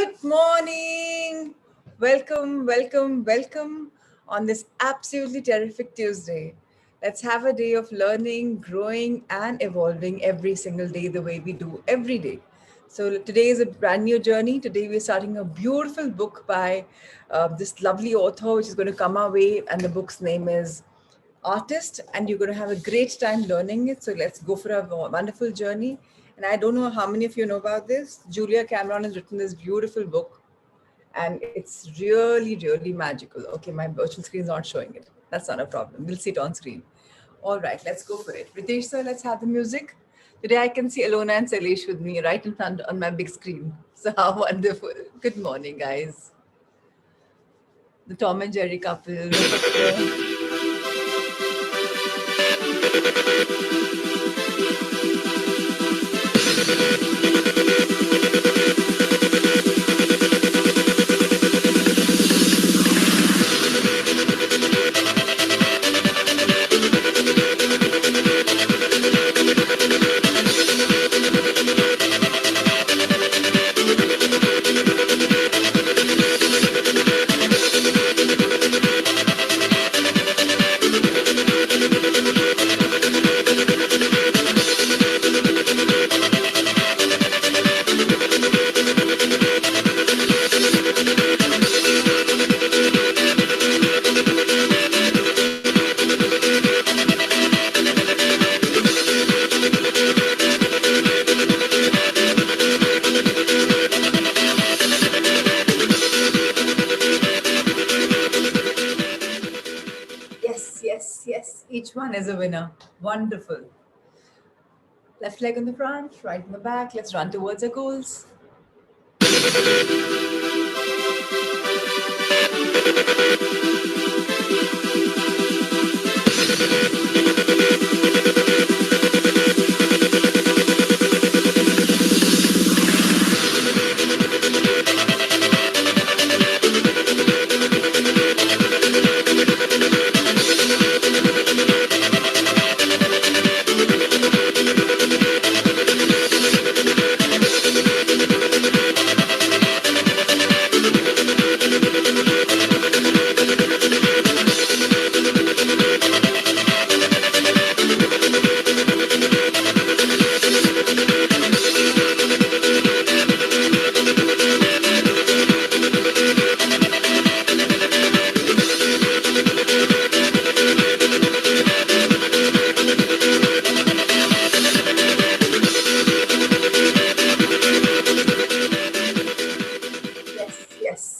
Good morning. Welcome on this absolutely terrific Tuesday. Let's have a day of learning, growing, and evolving every single day the way we do every day. So, today is a brand new journey. Today, we're starting a beautiful book by this lovely author, which is going to come our way, and the book's name is Artist, and you're going to have a great time learning it. So let's go for a wonderful journey. And I don't know how many of you know about this. Julia Cameron has written this beautiful book, and it's really magical. Okay, my virtual screen is not showing it. That's not a problem. We'll see it on screen. All right, let's go for it. Ritesh sir, let's have the music. Today I can see Alona and Sailesh with me right in front on my big screen. So how wonderful. Good morning, guys. The Tom and Jerry couple. Yes. Each one is a winner. Wonderful. Left leg in the front, right in the back. Let's run towards our goals.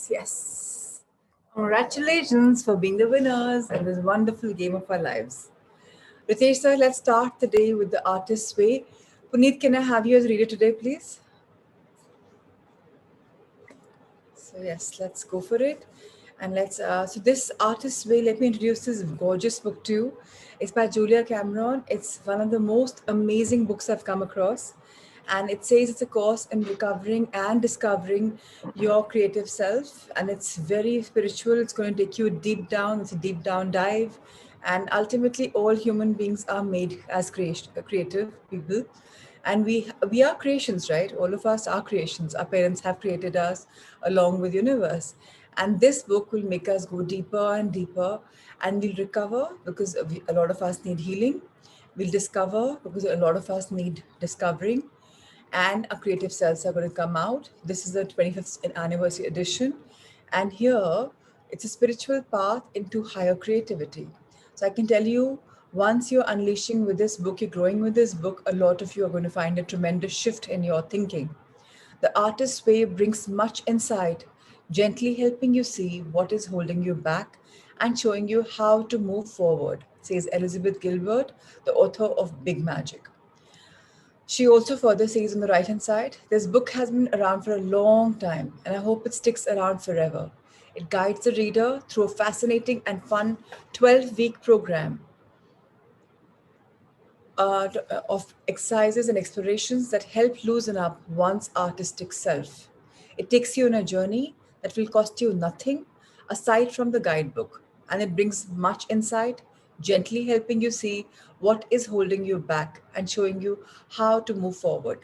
Yes. Congratulations for being the winners in this wonderful game of our lives. Ritesh sir, let's start the day with the artist's way. Puneet, can I have you as reader today, please? So yes, let's go for it. And so this artist's way, let me introduce this gorgeous book to you. It's by Julia Cameron. It's one of the most amazing books I've come across. And it says it's a course in recovering and discovering your creative self. And it's very spiritual. It's going to take you deep down. It's a deep down dive. And ultimately, all human beings are made as creative people, and we are creations, right? All of us are creations. Our parents have created us along with universe, and this book will make us go deeper and deeper, and we'll recover because a lot of us need healing. We'll discover because a lot of us need discovering, and our creative selves are going to come out. This is the 25th anniversary edition, and here it's a spiritual path into higher creativity. So I can tell you, once you're unleashing with this book, you're growing with this book, a lot of you are going to find a tremendous shift in your thinking. The artist's way brings much insight, gently helping you see what is holding you back and showing you how to move forward, says Elizabeth Gilbert, the author of Big Magic. She also further says on the right hand side, this book has been around for a long time, and I hope it sticks around forever. It guides the reader through a fascinating and fun 12-week program of exercises and explorations that help loosen up one's artistic self. It takes you on a journey that will cost you nothing aside from the guidebook, and it brings much insight, gently helping you see what is holding you back and showing you how to move forward.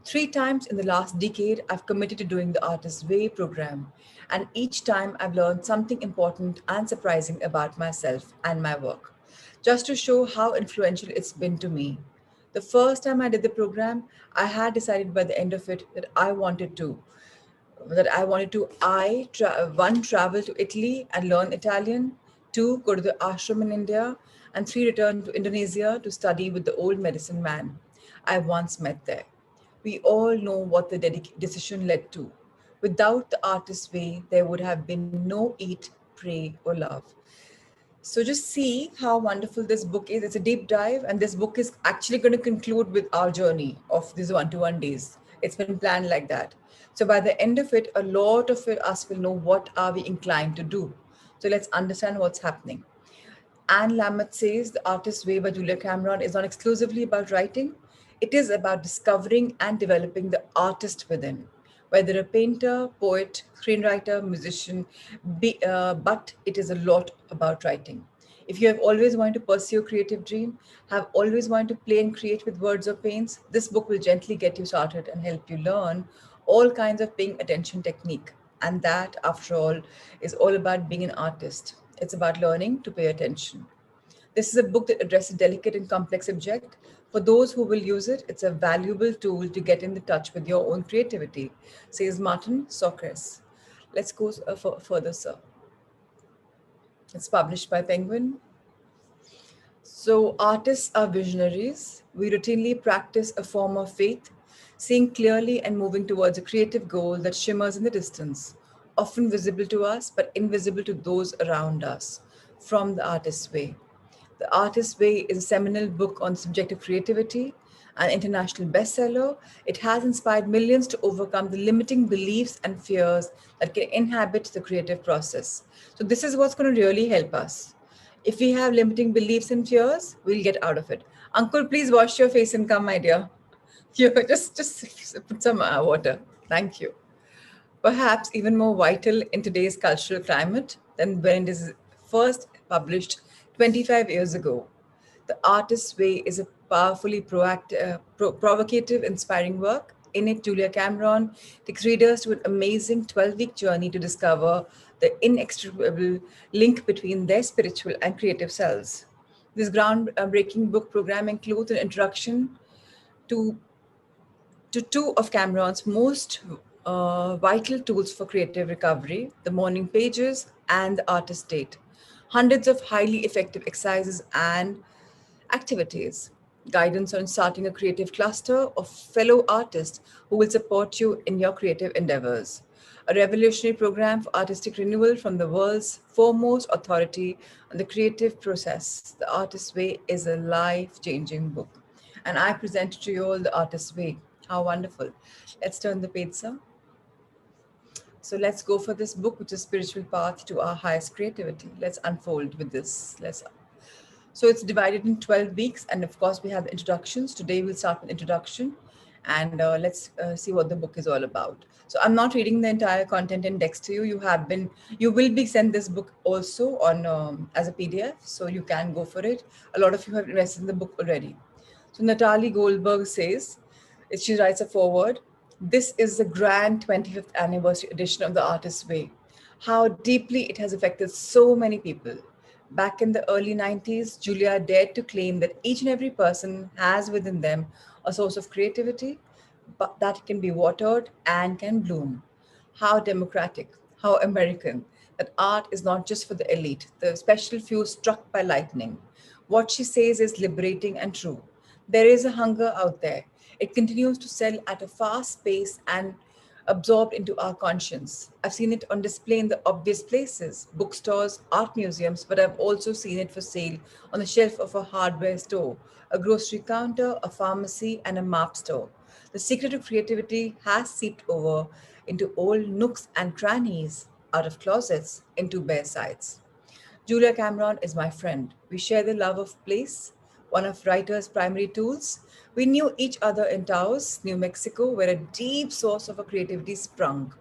Three times in the last decade, I've committed to doing the Artist's Way program, and each time I've learned something important and surprising about myself and my work. Just to show how influential it's been to me. The first time I did the program, I had decided by the end of it one, travel to Italy and learn Italian, two, go to the ashram in India, and three, return to Indonesia to study with the old medicine man I once met there. We all know what the decision led to. Without the artist's way, there would have been no eat, pray, or love. So just see how wonderful this book is. It's a deep dive, and this book is actually going to conclude with our journey of these one-to-one days. It's been planned like that. So by the end of it, a lot of us will know what are we inclined to do. So let's understand what's happening. Anne Lamott says The Artist's Way by Julia Cameron is not exclusively about writing, it is about discovering and developing the artist within. Whether a painter, poet, screenwriter, musician, but it is a lot about writing. If you have always wanted to pursue a creative dream, have always wanted to play and create with words or paints, this book will gently get you started and help you learn all kinds of paying attention technique. And that, after all, is all about being an artist. It's about learning to pay attention. This is a book that addresses a delicate and complex subject. For those who will use it, it's a valuable tool to get in the touch with your own creativity, says Martin Socrates. Let's go further, sir. It's published by Penguin. So, artists are visionaries. We routinely practice a form of faith, seeing clearly and moving towards a creative goal that shimmers in the distance, often visible to us but invisible to those around us, from the artist's way. The Artist's Way is a seminal book on subjective creativity, an international bestseller. It has inspired millions to overcome the limiting beliefs and fears that can inhabit the creative process. So, this is what's going to really help us. If we have limiting beliefs and fears, we'll get out of it. Uncle, please wash your face and come, my dear. You just put some water. Thank you. Perhaps even more vital in today's cultural climate than when it is first published 25 years ago. The Artist's Way is a powerfully provocative, inspiring work. In it, Julia Cameron takes readers to an amazing 12-week journey to discover the inextricable link between their spiritual and creative selves. This groundbreaking book program includes an introduction to two of Cameron's most vital tools for creative recovery, the morning pages and the artist date. Hundreds of highly effective exercises and activities, guidance on starting a creative cluster of fellow artists who will support you in your creative endeavors. A revolutionary program for artistic renewal from the world's foremost authority on the creative process. The Artist's Way is a life changing book. And I present to you all The Artist's Way. How wonderful. Let's turn the page, sir. So let's go for this book, which is Spiritual Path to Our Highest Creativity. Let's unfold with this. So it's divided in 12 weeks. And of course, we have the introductions. Today we'll start with introduction and let's see what the book is all about. So I'm not reading the entire content index to you. You will be sent this book also on as a PDF. So you can go for it. A lot of you have invested in the book already. So Natalie Goldberg says, she writes a foreword. This is the grand 25th anniversary edition of The Artist's Way. How deeply it has affected so many people. Back in the early 90s, Julia dared to claim that each and every person has within them a source of creativity, but that can be watered and can bloom. How democratic, how American, that art is not just for the elite, the special few struck by lightning. What she says is liberating and true. There is a hunger out there. It continues to sell at a fast pace and absorbed into our conscience. I've seen it on display in the obvious places, bookstores, art museums, but I've also seen it for sale on the shelf of a hardware store, a grocery counter, a pharmacy, and a map store. The secret of creativity has seeped over into old nooks and crannies, out of closets, into bare sides. Julia Cameron is my friend. We share the love of place, one of writer's primary tools. We knew each other in Taos, New Mexico, where a deep source of her creativity sprung.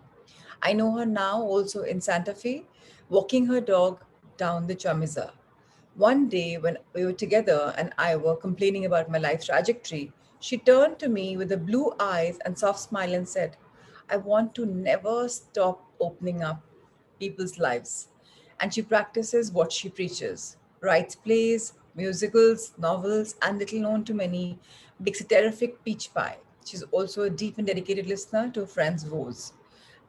I know her now also in Santa Fe, walking her dog down the Chamiza. One day when we were together and I were complaining about my life trajectory, She turned to me with the blue eyes and soft smile and said, I want to never stop opening up people's lives. And she practices what she preaches, writes plays, musicals, novels, and little known to many, bakes a terrific peach pie. She's also a deep and dedicated listener to friends' woes.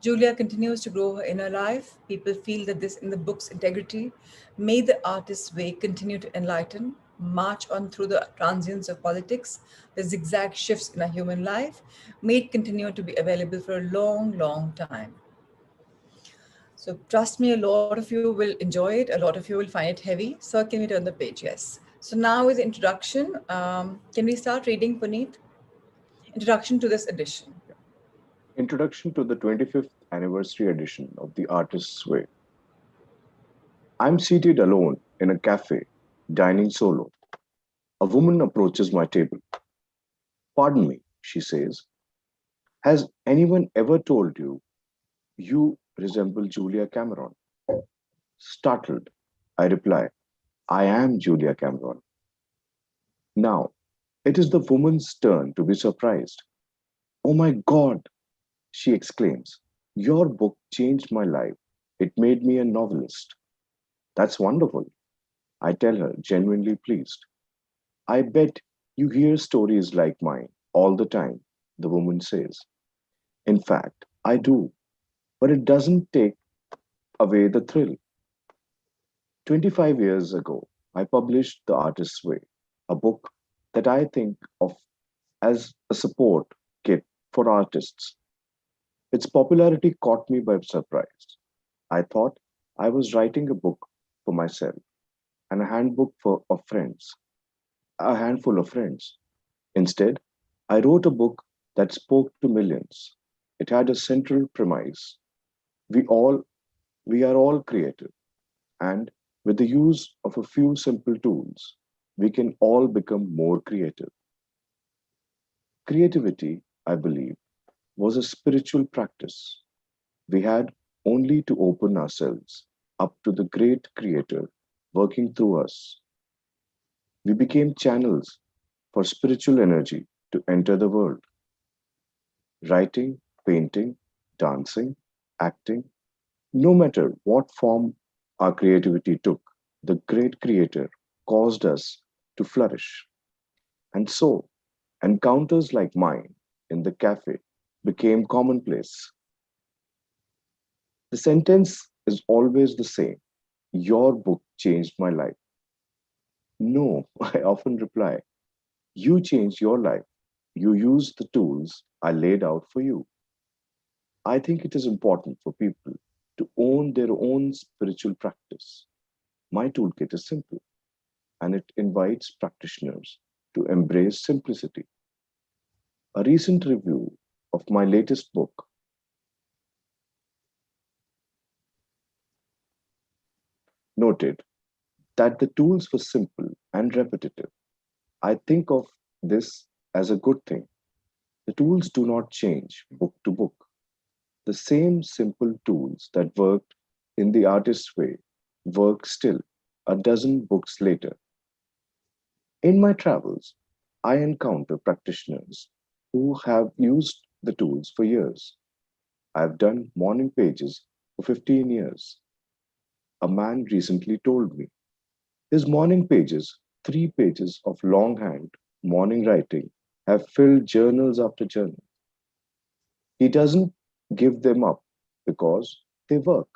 Julia continues to grow her inner life. People feel that this in the book's integrity. May the artist's way continue to enlighten, march on through the transients of politics, the zigzag shifts in our human life. May it continue to be available for a long, long time. So trust me, a lot of you will enjoy it. A lot of you will find it heavy. So can we turn the page? Yes. So now is the introduction. Can we start reading, Puneet? Introduction to this edition. Introduction to the 25th anniversary edition of The Artist's Way. I'm seated alone in a cafe, dining solo. A woman approaches my table. Pardon me, she says. Has anyone ever told you you resemble Julia Cameron? Startled, I reply, I am Julia Cameron. Now, it is the woman's turn to be surprised. Oh my God, she exclaims. Your book changed my life. It made me a novelist. That's wonderful, I tell her, genuinely pleased. I bet you hear stories like mine all the time, the woman says. In fact, I do, but it doesn't take away the thrill. 25 years ago, I published The Artist's Way, a book that I think of as a support kit for artists. Its popularity caught me by surprise. I thought I was writing a book for myself and a handbook for of friends, a handful of friends. Instead, I wrote a book that spoke to millions. It had a central premise. We all we are all creative, and with the use of a few simple tools, we can all become more creative. Creativity, I believe, was a spiritual practice. We had only to open ourselves up to the great creator working through us. We became channels for spiritual energy to enter the world. Writing, painting, dancing, acting, no matter what form our creativity took, the great creator caused us to flourish. And so, encounters like mine in the cafe became commonplace. The sentence is always the same. Your book changed my life. No, I often reply, you changed your life. You used the tools I laid out for you. I think it is important for people to own their own spiritual practice. My toolkit is simple and it invites practitioners to embrace simplicity. A recent review of my latest book noted that the tools were simple and repetitive. I think of this as a good thing. The tools do not change book to book. The same simple tools that worked in the artist's way work still a dozen books later. In my travels, I encounter practitioners who have used the tools for years. I've done morning pages for 15 years. A man recently told me his morning pages, 3 pages of longhand morning writing, have filled journals after journal. He doesn't give them up because they work.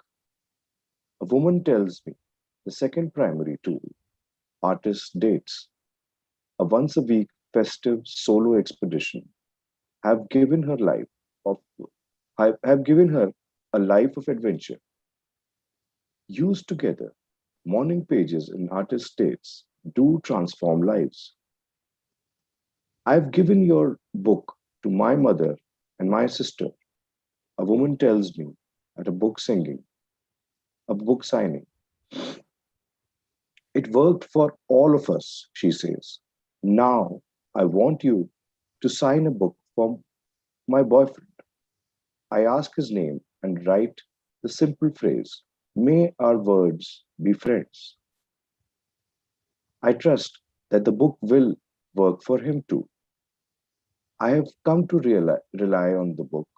A woman tells me the second primary tool, artist dates, a once a week festive solo expedition, have given her life of have given her a life of adventure. Used together, morning pages and artist dates do transform lives. I've given your book to my mother and my sister, a woman tells me at a book signing. It worked for all of us, she says. Now I want you to sign a book for my boyfriend. I ask his name and write the simple phrase, may our words be friends. I trust that the book will work for him too. I have come to rely on the book.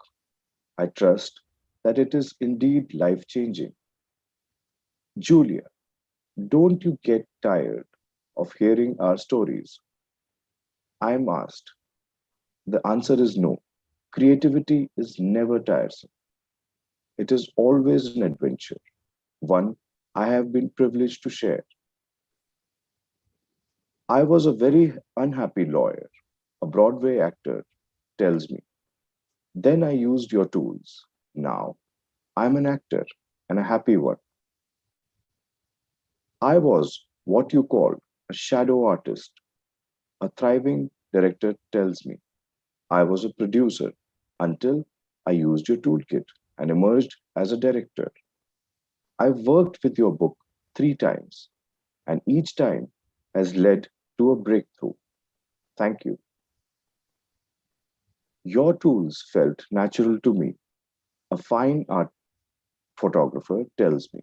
I trust that it is indeed life changing. Julia, don't you get tired of hearing our stories? I am asked. The answer is no. Creativity is never tiresome. It is always an adventure, one I have been privileged to share. I was a very unhappy lawyer, a Broadway actor tells me. Then I used your tools. Now I'm an actor and a happy one. I was what you call a shadow artist, a thriving director tells me. I was a producer until I used your toolkit and emerged as a director. I've worked with your book 3 times, and each time has led to a breakthrough. Thank you. Your tools felt natural to me. A fine art photographer tells me.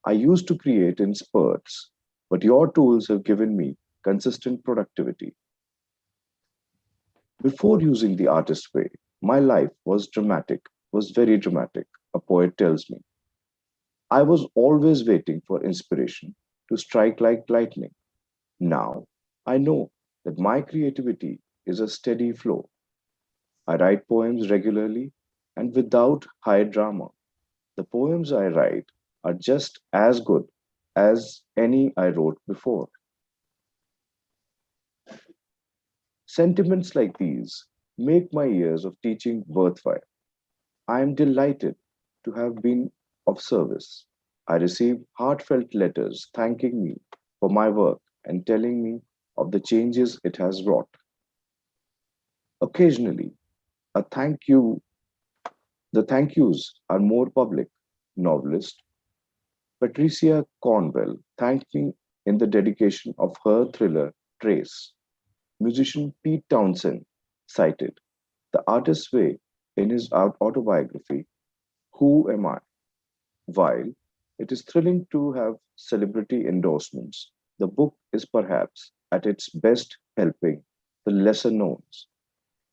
I used to create in spurts, but your tools have given me consistent productivity. Before using the artist way, my life was very dramatic, a poet tells me. I was always waiting for inspiration to strike like lightning. Now, I know that my creativity is a steady flow. I write poems regularly and without high drama. The poems I write are just as good as any I wrote before. Sentiments like these make my years of teaching worthwhile. I am delighted to have been of service. I receive heartfelt letters thanking me for my work and telling me of the changes it has wrought. Occasionally, a thank you, the thank yous are more public. Novelist Patricia Cornwell thanked me in the dedication of her thriller Trace. Musician Pete Townsend cited the artist's way in his autobiography, Who Am I? While it is thrilling to have celebrity endorsements, the book is perhaps at its best helping the lesser knowns,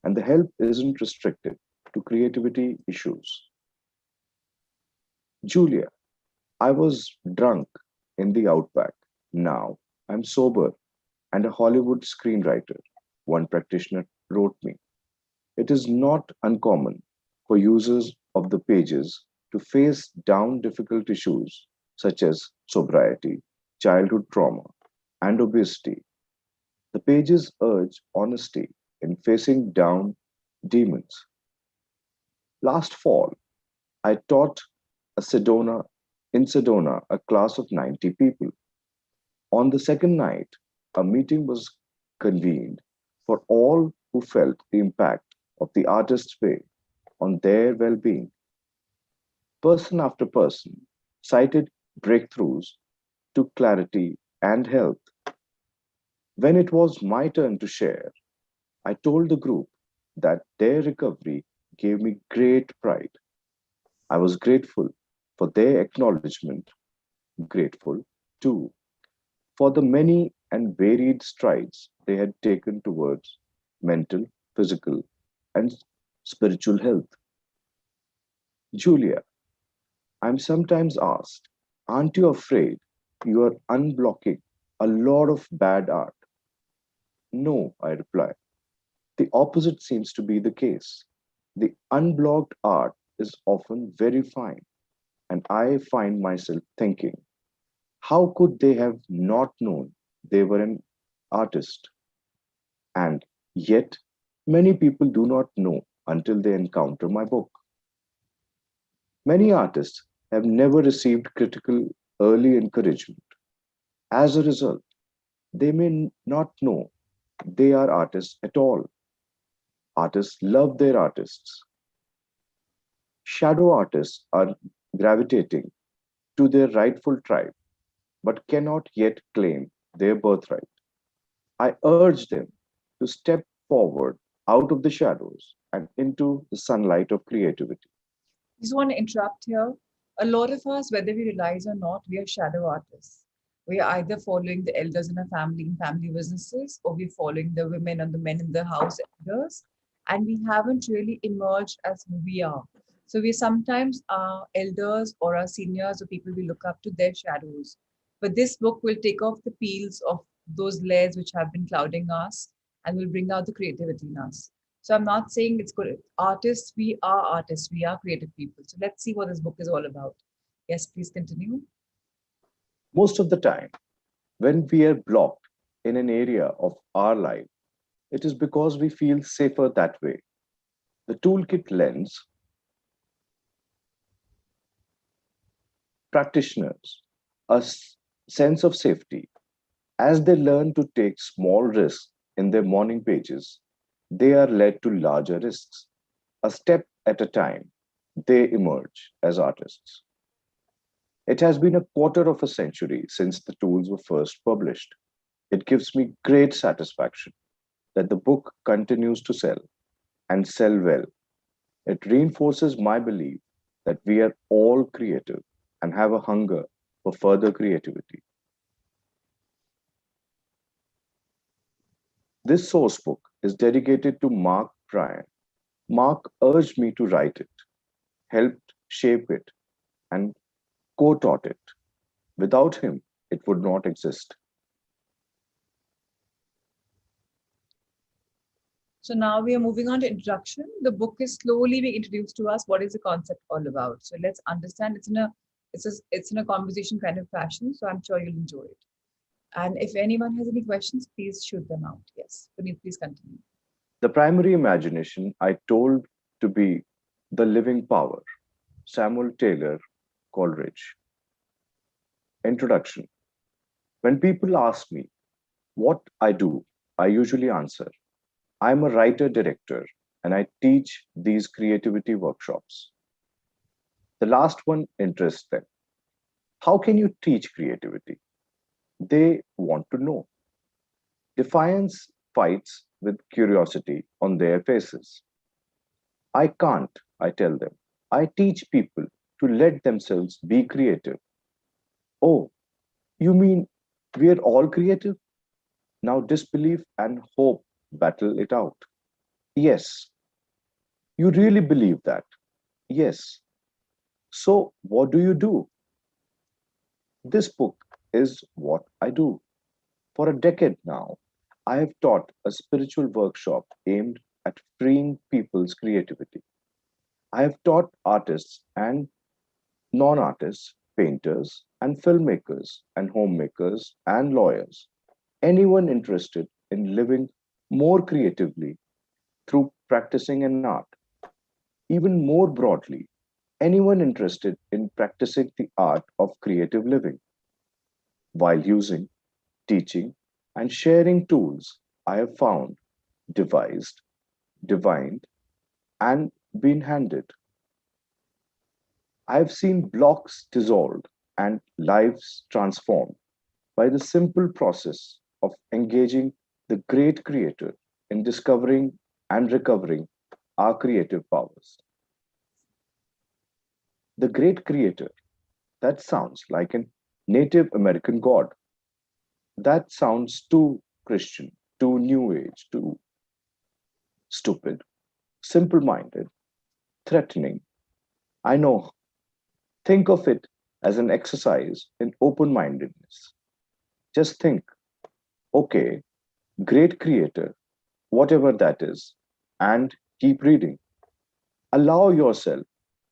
and the help isn't restricted to creativity issues. Julia, I was drunk in the outback. Now I'm sober and a Hollywood screenwriter, one practitioner wrote me. It is not uncommon for users of the pages to face down difficult issues such as sobriety, childhood trauma, and obesity. The pages urge honesty in facing down demons. Last fall, I taught in Sedona a class of 90 people. On the second night, a meeting was convened for all who felt the impact of the artist's way on their well being. Person after person cited breakthroughs to clarity and health. When it was my turn to share, I told the group that their recovery gave me great pride. I was grateful for their acknowledgement, grateful too for the many and varied strides they had taken towards mental, physical, and spiritual health. Julia, I'm sometimes asked, aren't you afraid you are unblocking a lot of bad art? No, I reply. The opposite seems to be the case. The unblocked art is often very fine, and I find myself thinking, how could they have not known they were an artist? And yet, many people do not know until they encounter my book. Many artists have never received critical early encouragement. As a result, they may not know they are artists at all. Artists love their artists. Shadow artists are gravitating to their rightful tribe but cannot yet claim their birthright. I urge them to step forward out of the shadows and into the sunlight of creativity. Just want to interrupt here. A lot of us, whether we realize or not, we are shadow artists. We are either following the elders in our family in family businesses, or we're following the women and the men in the house elders, and we haven't really emerged as who we are. So we sometimes our elders or our seniors or people we look up to their shadows. But this book will take off the peels of those layers which have been clouding us and will bring out the creativity in us. So I'm not saying it's good. Artists, we are creative people. So let's see what this book is all about. Yes, please continue. Most of the time, when we are blocked in an area of our life, it is because we feel safer that way. The toolkit lends practitioners sense of safety. As they learn to take small risks in their morning pages, they are led to larger risks. A step at a time, they emerge as artists. It has been a quarter of a century since the tools were first published. It gives me great satisfaction that the book continues to sell and sell well. It reinforces my belief that we are all creative and have a hunger for further creativity. This source book is dedicated to Mark Bryan. Mark urged me to write it, helped shape it, and co taught it. Without him, it would not exist. So now we are moving on to introduction. The book is slowly being introduced to us. What is the concept all about? So let's understand. It's in a conversation kind of fashion. So I'm sure you'll enjoy it. And if anyone has any questions, please shoot them out. Yes, Puneet, please continue. The primary imagination I told to be the living power. Samuel Taylor Coleridge. Introduction. When people ask me what I do, I usually answer, I'm a writer director and I teach these creativity workshops. The last one interests them. How can you teach creativity? They want to know. Defiance fights with curiosity on their faces. I can't, I tell them. I teach people to let themselves be creative. Oh, you mean we're all creative? Now disbelief and hope battle it out. Yes. You really believe that? Yes. So what do you do? This book is what I do. For a decade now, I have taught a spiritual workshop aimed at freeing people's creativity. I have taught artists and non artists, painters and filmmakers and homemakers and lawyers, anyone interested in living more creatively through practicing an art. Even more broadly, anyone interested in practicing the art of creative living while using, teaching, and sharing tools I have found, devised, divined, and been handed. I have seen blocks dissolved and lives transformed by the simple process of engaging the great creator in discovering and recovering our creative powers. The great creator, that sounds like a Native American god. That sounds too Christian, too New Age, too stupid, simple minded, threatening. I know. Think of it as an exercise in open mindedness. Just think, okay, great creator, whatever that is, and keep reading. Allow yourself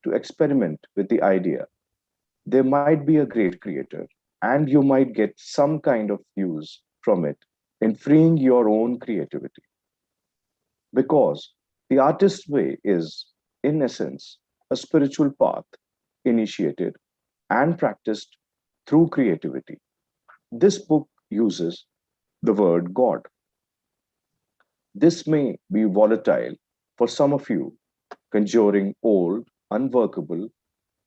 to experiment with the idea. There might be a great creator, and you might get some kind of use from it in freeing your own creativity. Because the artist's way is, in essence, a spiritual path initiated and practiced through creativity. This book uses the word God. This may be volatile for some of you, conjuring old, unworkable,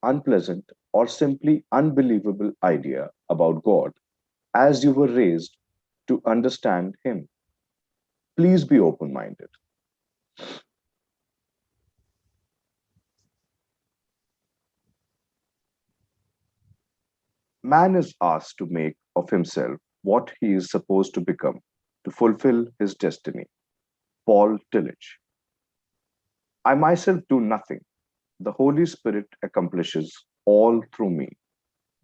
unpleasant, or simply unbelievable idea about God as you were raised to understand Him. Please be open minded. Man is asked to make of himself what he is supposed to become to fulfill his destiny. Paul Tillich. I myself do nothing. The Holy Spirit accomplishes all through me.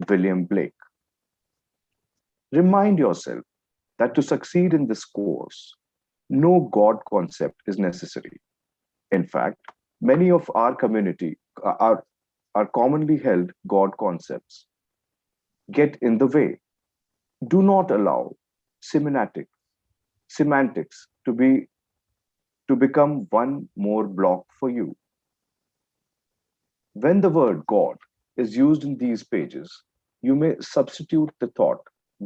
William Blake. Remind yourself that to succeed in this course, no God concept is necessary. In fact, many of our community are commonly held God concepts get in the way. Do not allow semantic, semantics to become one more block for you. When the word God is used in these pages, you may substitute the thought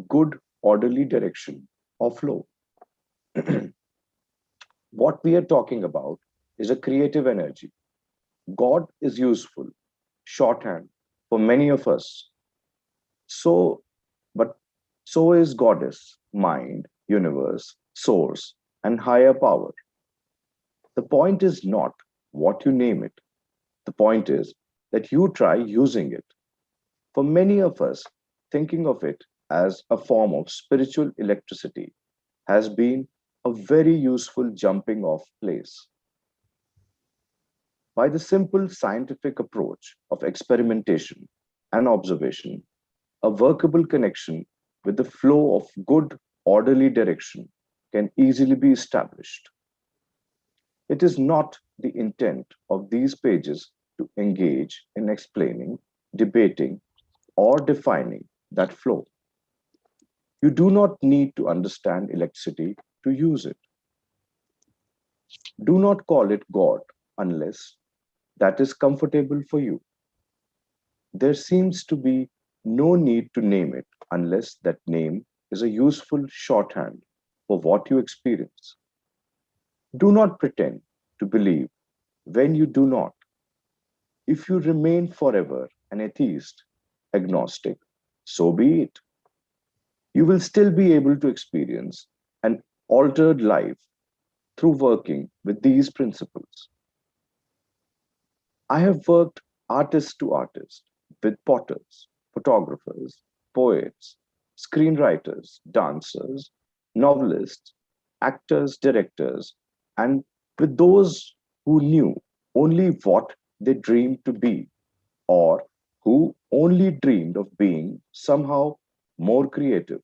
good orderly direction or flow. What we are talking about is a creative energy. God is useful, shorthand for many of us. So, but so is goddess, mind, universe, source, and higher power. The point is not what you name it. The point is that you try using it. For many of us, thinking of it as a form of spiritual electricity has been a very useful jumping off place. By the simple scientific approach of experimentation and observation, a workable connection with the flow of good, orderly direction can easily be established. It is not the intent of these pages to engage in explaining, debating, or defining that flow. You do not need to understand electricity to use it. Do not call it God unless that is comfortable for you. There seems to be no need to name it unless that name is a useful shorthand for what you experience. Do not pretend to believe when you do not. If you remain forever an atheist, agnostic, so be it. You will still be able to experience an altered life through working with these principles. I have worked artist to artist with potters, photographers, poets, screenwriters, dancers, novelists, actors, directors, and with those who knew only what they dreamed to be or who only dreamed of being somehow more creative.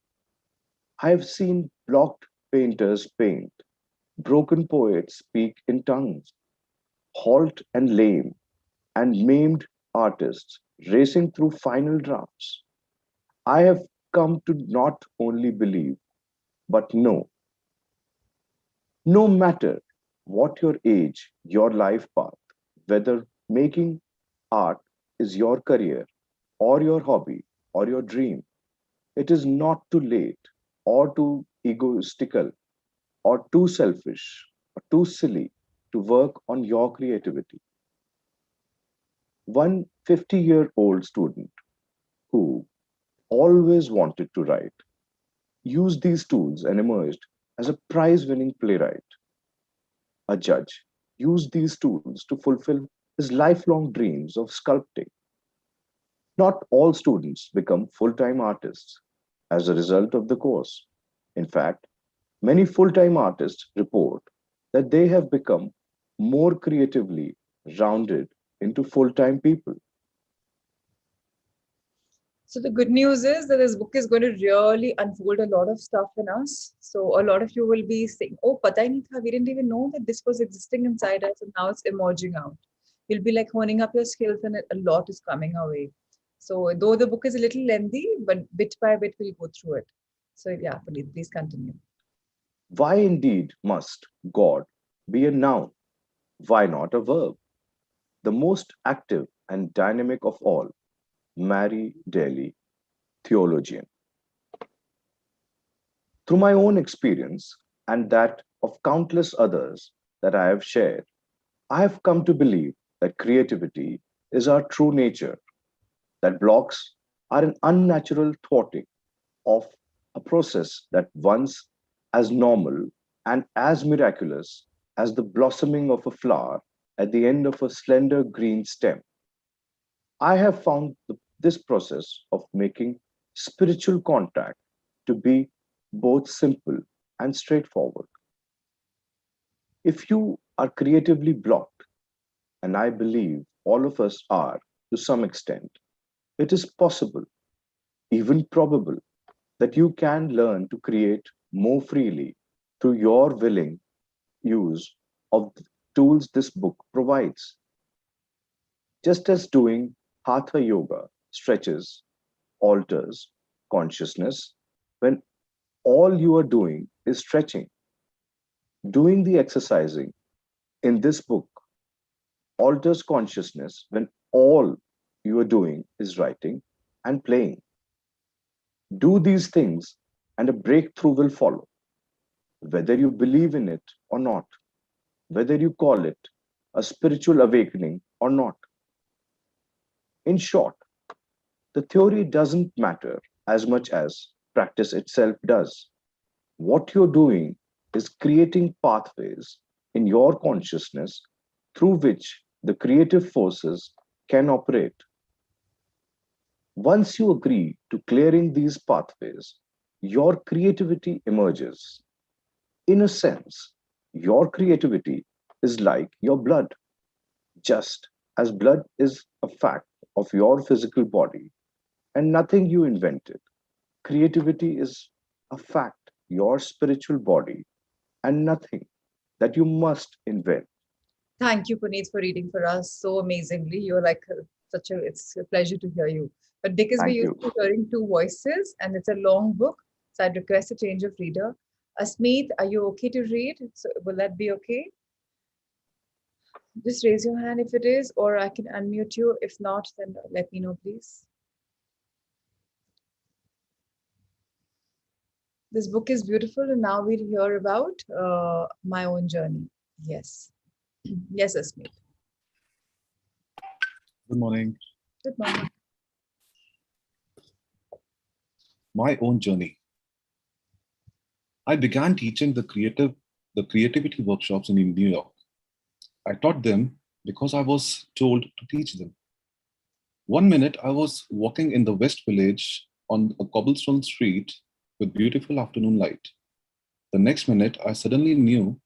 I have seen blocked painters paint, broken poets speak in tongues, halt and lame and maimed artists racing through final drafts. I have come to not only believe, but know, no matter what your age, your life path, whether making art is your career or your hobby or your dream, it is not too late or too egoistical or too selfish or too silly to work on your creativity. One 50-year-old student who always wanted to write used these tools and emerged as a prize winning playwright. A judge used these tools to fulfill his lifelong dreams of sculpting. Not all students become full time artists as a result of the course. In fact, many full time artists report that they have become more creatively rounded into full time people. So the good news is that this book is going to really unfold a lot of stuff in us. So a lot of you will be saying, "Oh, pata hi nahi tha. We didn't even know that this was existing inside us, and now it's emerging out." You'll be like honing up your skills, and a lot is coming our way. So though the book is a little lengthy, but bit by bit we'll go through it. So yeah, please continue. Why indeed must God be a noun? Why not a verb? The most active and dynamic of all, Mary Daly, theologian. Through my own experience and that of countless others that I have shared, I have come to believe that creativity is our true nature, that blocks are an unnatural thwarting of a process that once as normal and as miraculous as the blossoming of a flower at the end of a slender green stem. I have found this process of making spiritual contact to be both simple and straightforward. If you are creatively blocked, and I believe all of us are to some extent. It is possible, even probable, that you can learn to create more freely through your willing use of the tools this book provides. Just as doing hatha yoga stretches, alters consciousness, when all you are doing is stretching, doing the exercising in this book alters consciousness when all you are doing is writing and playing. Do these things, and a breakthrough will follow, whether you believe in it or not, whether you call it a spiritual awakening or not. In short, the theory doesn't matter as much as practice itself does. What you're doing is creating pathways in your consciousness through which the creative forces can operate. Once you agree to clearing these pathways, your creativity emerges. In a sense, your creativity is like your blood, just as blood is a fact of your physical body and nothing you invented. Creativity is a fact, your spiritual body, and nothing that you must invent. Thank you, Puneet, for reading for us so amazingly. You're like such a, it's a pleasure to hear you. But because we're Thank used you. to hearing two voices and it's a long book, so I'd request a change of reader. Asmeet, are you okay to read? So will that be okay? Just raise your hand if it is, or I can unmute you. If not, then let me know, please. This book is beautiful, and now we'll hear about my own journey. Yes. Yes, Asmeet. Good morning. Good morning. My own journey. I began teaching the creativity workshops in New York. I taught them because I was told to teach them. One minute I was walking in the West Village on a cobblestone street with beautiful afternoon light. The next minute I suddenly knew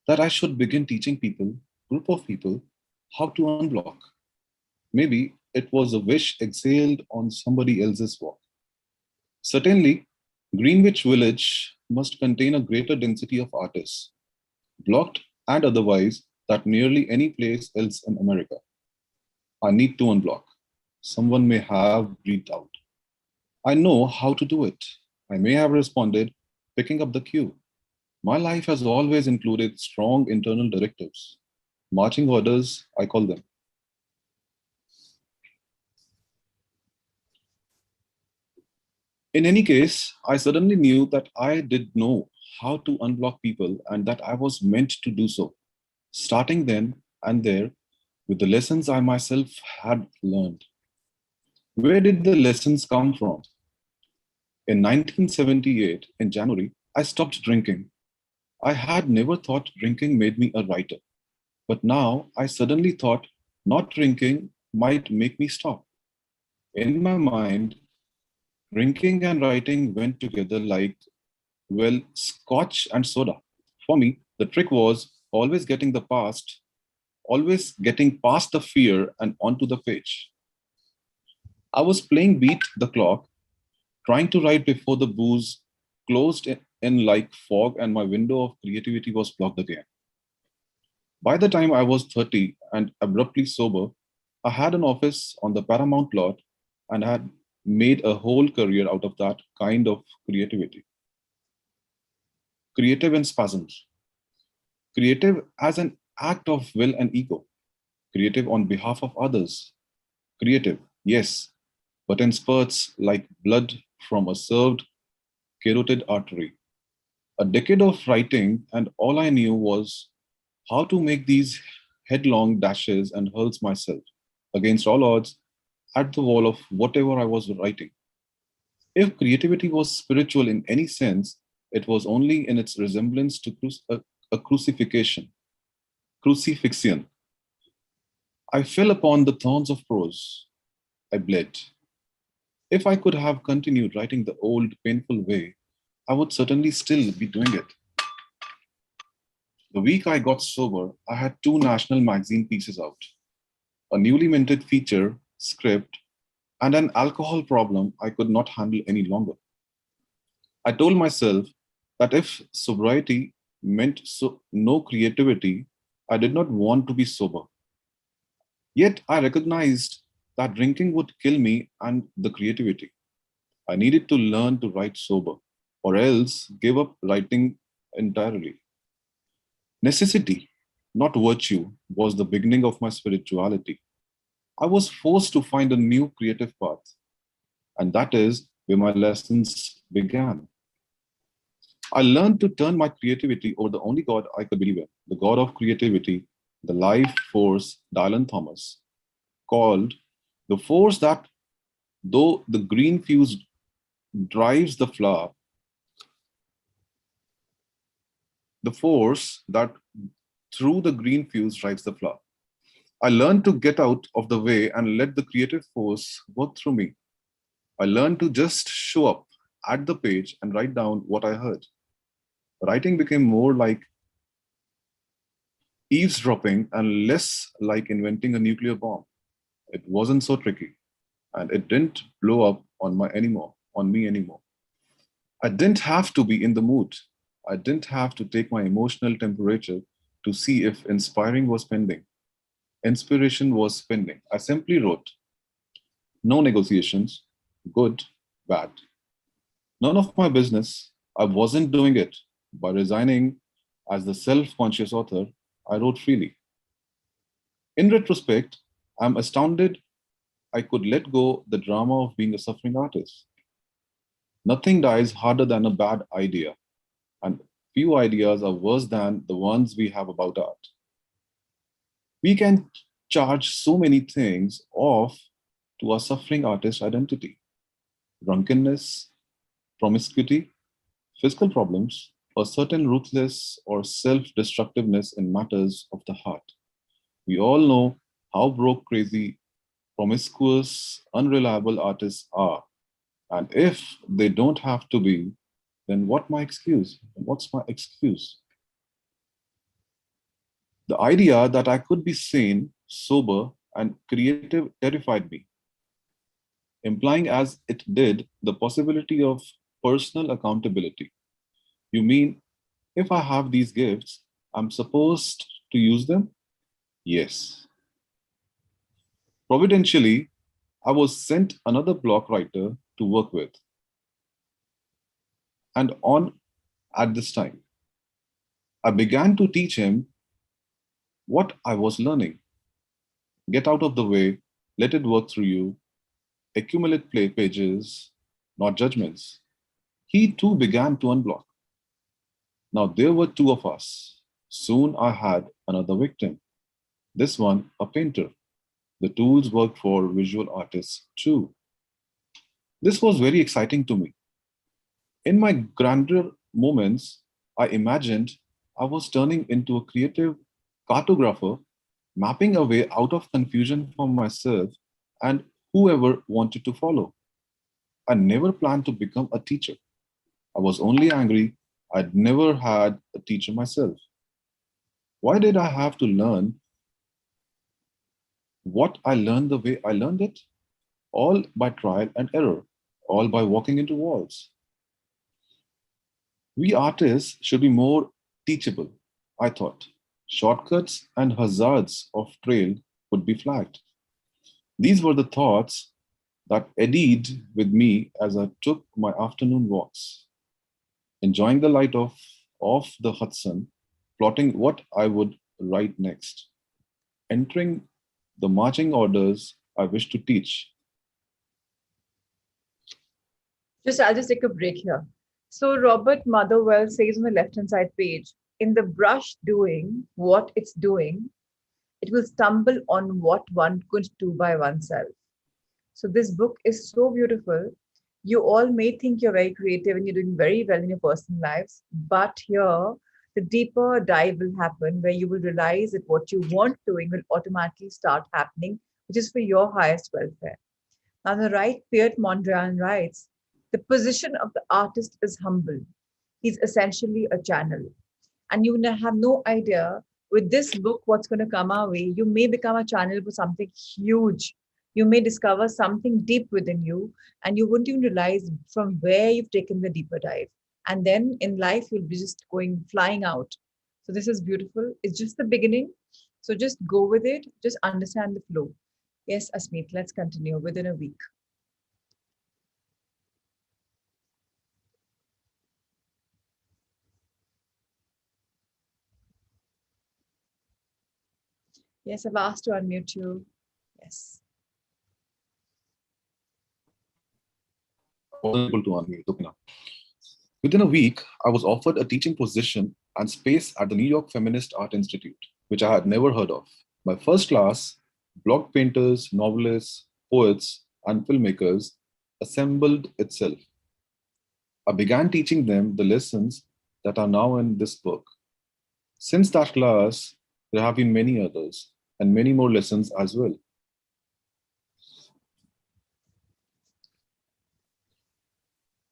that I should begin teaching group of people, how to unblock. Maybe it was a wish exhaled on somebody else's walk. Certainly, Greenwich Village must contain a greater density of artists, blocked and otherwise, than nearly any place else in America. I need to unblock. Someone may have breathed out. I know how to do it. I may have responded, picking up the cue. My life has always included strong internal directives. Marching orders, I call them. In any case, I suddenly knew that I did know how to unblock people and that I was meant to do so, starting then and there with the lessons I myself had learned. Where did the lessons come from? In 1978, in January, I stopped drinking. I had never thought drinking made me a writer, but now I suddenly thought not drinking might make me stop. In my mind, drinking and writing went together like, well, scotch and soda. For me, the trick was always getting past the fear and onto the page. I was playing Beat the Clock, trying to write before the booze closed in like fog and my window of creativity was blocked again. By the time I was 30 and abruptly sober, I had an office on the Paramount lot and had made a whole career out of that kind of creativity. Creative in spasms. Creative as an act of will and ego. Creative on behalf of others. Creative, yes, but in spurts like blood from a served carotid artery. A decade of writing, and all I knew was how to make these headlong dashes and hurls myself against all odds at the wall of whatever I was writing. If creativity was spiritual in any sense, it was only in its resemblance to a crucifixion. I fell upon the thorns of prose. I bled. If I could have continued writing the old, painful way, I would certainly still be doing it. The week I got sober, I had 2 national magazine pieces out. a newly minted feature, script, and an alcohol problem I could not handle any longer. I told myself that if sobriety meant no creativity, I did not want to be sober. Yet I recognized that drinking would kill me and the creativity. I needed to learn to write sober, or else give up writing entirely. Necessity, not virtue, was the beginning of my spirituality. I was forced to find a new creative path, and that is where my lessons began. I learned to turn my creativity over the only God I could believe in, the God of creativity, the life force, Dylan Thomas, called the force that, though the green fuse drives the flower, the force that through the green fuse drives the flower. I learned to get out of the way and let the creative force work through me. I learned to just show up at the page and write down what I heard. Writing became more like eavesdropping and less like inventing a nuclear bomb. It wasn't so tricky, and it didn't blow up on me anymore. I didn't have to be in the mood. I didn't have to take my emotional temperature to see if inspiration was pending. I simply wrote, no negotiations, good, bad. None of my business. I wasn't doing it. By resigning as the self-conscious author, I wrote freely. In retrospect, I'm astounded I could let go the drama of being a suffering artist. Nothing dies harder than a bad idea, and few ideas are worse than the ones we have about art. We can charge so many things off to our suffering artist identity: drunkenness, promiscuity, physical problems, a certain ruthless or self-destructiveness in matters of the heart. We all know how broke, crazy, promiscuous, unreliable artists are. And if they don't have to be, then what my excuse? What's my excuse? The idea that I could be sane, sober, and creative terrified me, implying as it did the possibility of personal accountability. You mean if I have these gifts, I'm supposed to use them? Yes. Providentially, I was sent another block writer to work with and on at this time. I began to teach him what I was learning. Get out of the way, let it work through you, accumulate play pages, not judgments. He too began to unblock. Now there were two of us. Soon I had another victim. This one, a painter. The tools work for visual artists too. This was very exciting to me. In my grander moments, I imagined I was turning into a creative cartographer, mapping a way out of confusion for myself and whoever wanted to follow. I never planned to become a teacher. I was only angry I'd never had a teacher myself. Why did I have to learn what I learned the way I learned it? All by trial and error, all by walking into walls. We artists should be more teachable, I thought. Shortcuts and hazards of trail would be flagged. These were the thoughts that eddied with me as I took my afternoon walks, enjoying the light of the Hudson, plotting what I would write next, entering the marching orders I wished to teach. I'll just take a break here. So Robert Motherwell says on the left-hand side page, in the brush doing what it's doing, it will stumble on what one could do by oneself. So this book is so beautiful. You all may think you're very creative and you're doing very well in your personal lives, but here the deeper dive will happen where you will realize that what you want doing will automatically start happening, which is for your highest welfare. On the right, Piet Mondrian writes, the position of the artist is humble. He's essentially a channel. And you have no idea With this book, what's going to come our way, you may become a channel for something huge. You may discover something deep within you, and you wouldn't even realize from where you've taken the deeper dive. And then in life, you'll be just going flying out. So, this is beautiful. It's just the beginning. So, just go with it, just understand the flow. Yes, Asmeet, let's continue within a week. Yes, I've asked to unmute you. Yes. I wasn't able to unmute. Okay, now. Within a week, I was offered a teaching position and space at the New York Feminist Art Institute, which I had never heard of. My first class, block painters, novelists, poets, and filmmakers, assembled itself. I began teaching them the lessons that are now in this book. Since that class, there have been many others and many more lessons as well.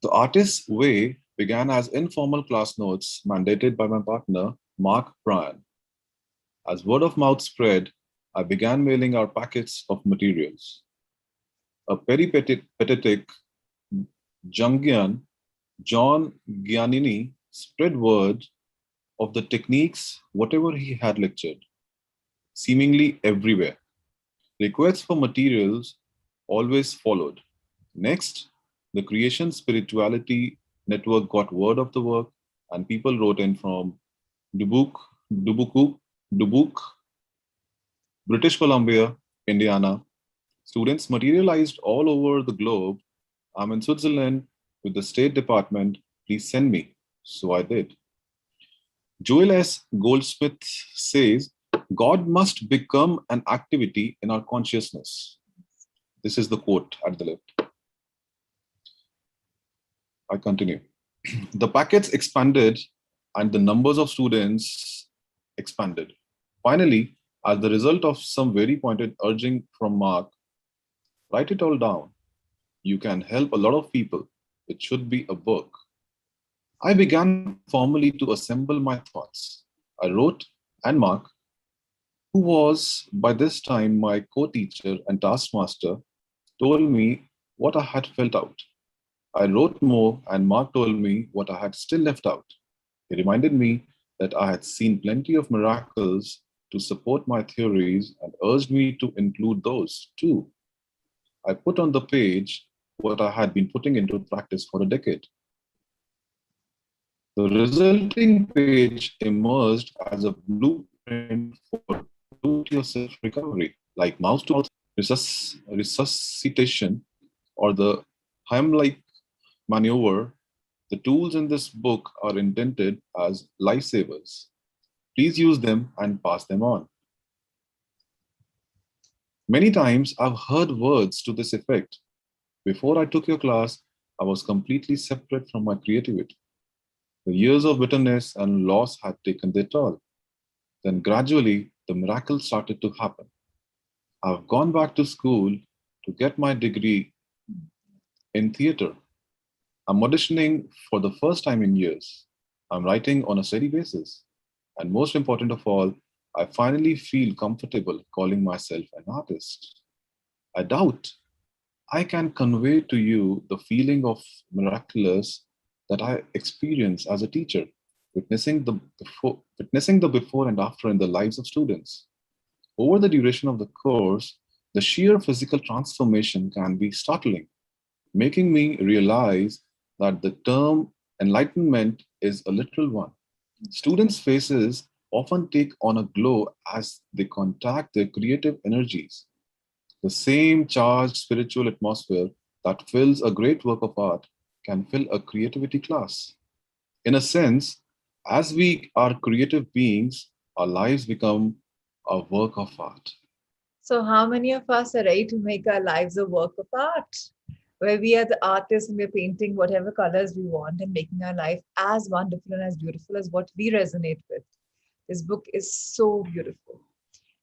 The Artist's Way began as informal class notes mandated by my partner, Mark Bryan. As word of mouth spread, I began mailing our packets of materials. A peripatetic Jungian, John Giannini, spread word of the techniques, whatever he had lectured, seemingly everywhere. Requests for materials always followed. Next, the Creation Spirituality Network got word of the work, and people wrote in from Dubuque, Dubuque, British Columbia, Indiana. Students materialized all over the globe. I'm in Switzerland with the State Department. Please send me. So I did. Joel S. Goldsmith says, God must become an activity in our consciousness. This is the quote at the left. I continue. The packets expanded and the numbers of students expanded. Finally, as the result of some very pointed urging from Mark, write it all down. You can help a lot of people. It should be a book. I began formally to assemble my thoughts. I wrote, and Mark, who was by this time my co-teacher and taskmaster, told me what I had felt out. I wrote more, and Mark told me what I had still left out. He reminded me that I had seen plenty of miracles to support my theories and urged me to include those too. I put on the page what I had been putting into practice for a decade. The resulting page emerged as a blueprint for do-it-yourself recovery, like mouth-to-mouth resuscitation or the Heimlich maneuver. The tools in this book are intended as lifesavers. Please use them and pass them on. Many times I've heard words to this effect. Before I took your class, I was completely separate from my creativity. The years of bitterness and loss had taken their toll. Then gradually, the miracle started to happen. I've gone back to school to get my degree in theater. I'm auditioning for the first time in years. I'm writing on a steady basis. And most important of all, I finally feel comfortable calling myself an artist. I doubt I can convey to you the feeling of miraculous that I experience as a teacher, witnessing the before and after in the lives of students. Over the duration of the course, the sheer physical transformation can be startling, making me realize that the term enlightenment is a literal one. Students' faces often take on a glow as they contact their creative energies. The same charged spiritual atmosphere that fills a great work of art can fill a creativity class. In a sense, as we are creative beings, our lives become a work of art. So, how many of us are ready to make our lives a work of art? Where we are the artists and we're painting whatever colors we want and making our life as wonderful and as beautiful as what we resonate with. This book is so beautiful.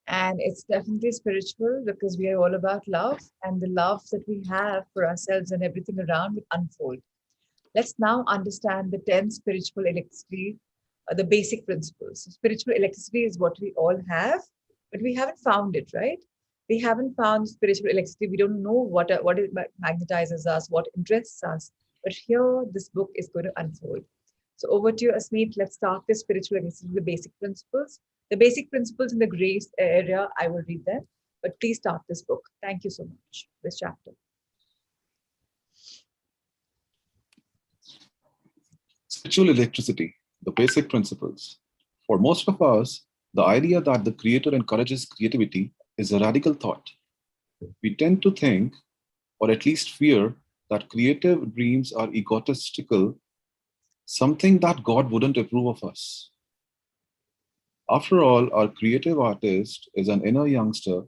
And it's definitely spiritual because we are all about love, and the love that we have for ourselves and everything around will unfold. Let's now understand the 10 spiritual electricity the basic principles. Spiritual electricity is what we all have, but we haven't found it, right? We haven't found spiritual electricity. We don't know what it magnetizes us, what interests us. But here, this book is going to unfold. So over to you, Asmeet. Let's start with spiritual electricity, the basic principles. The basic principles in the grace area, I will read them. But please start this book. Thank you so much. This chapter. Spiritual electricity, the basic principles. For most of us, the idea that the Creator encourages creativity is a radical thought. We tend to think, or at least fear, that creative dreams are egotistical, something that God wouldn't approve of us. After all, our creative artist is an inner youngster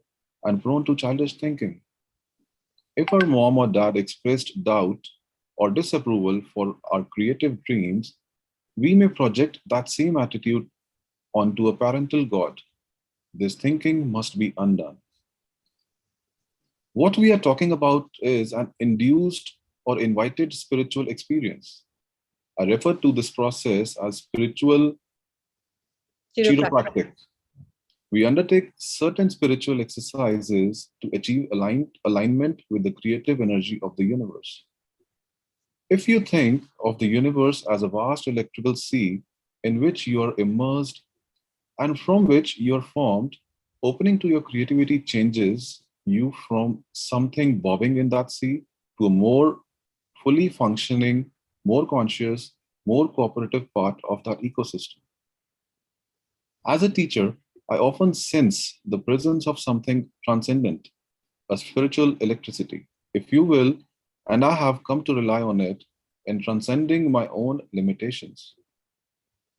and prone to childish thinking. If our mom or dad expressed doubt or disapproval for our creative dreams, we may project that same attitude onto a parental God. This thinking must be undone. What we are talking about is an induced or invited spiritual experience. I refer to this process as spiritual Chiropractic. chiropractic. We undertake certain spiritual exercises to achieve alignment with the creative energy of the universe. If you think of the universe as a vast electrical sea in which you are immersed and from which you are formed, opening to your creativity changes you from something bobbing in that sea to a more fully functioning, more conscious, more cooperative part of that ecosystem. As a teacher, I often sense the presence of something transcendent, a spiritual electricity, if you will, and I have come to rely on it in transcending my own limitations.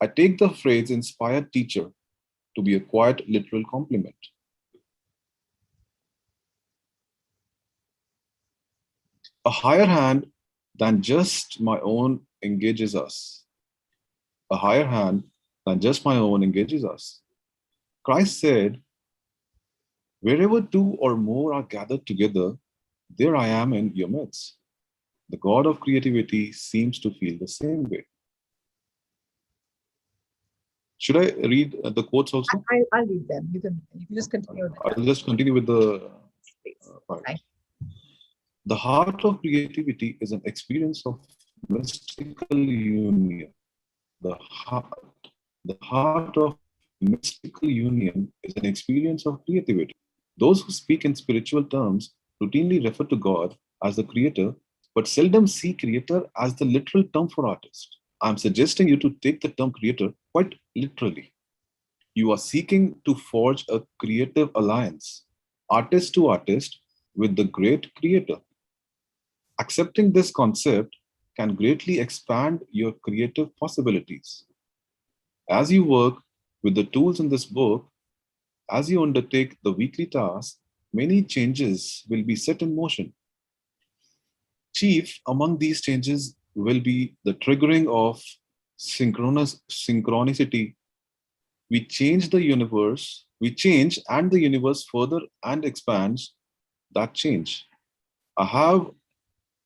I take the phrase inspired teacher to be a quite literal compliment. A higher hand than just my own engages us. A higher hand than just my own engages us. Christ said, wherever two or more are gathered together, there I am in your midst. The God of creativity seems to feel the same way. Should I read the quotes also? I'll read them. You can just continue. I'll just continue with the Please. part. Thank The heart of creativity is an experience of mystical union. The heart, the heart of mystical union is an experience of creativity. Those who speak in spiritual terms routinely refer to God as the creator, but seldom see creator as the literal term for artist. I'm suggesting you to take the term creator quite literally. You are seeking to forge a creative alliance, artist to artist, with the great creator. Accepting this concept can greatly expand your creative possibilities. As you work with the tools in this book, as you undertake the weekly tasks, many changes will be set in motion. Chief among these changes will be the triggering of synchronicity. We change and the universe further and expands that change. I have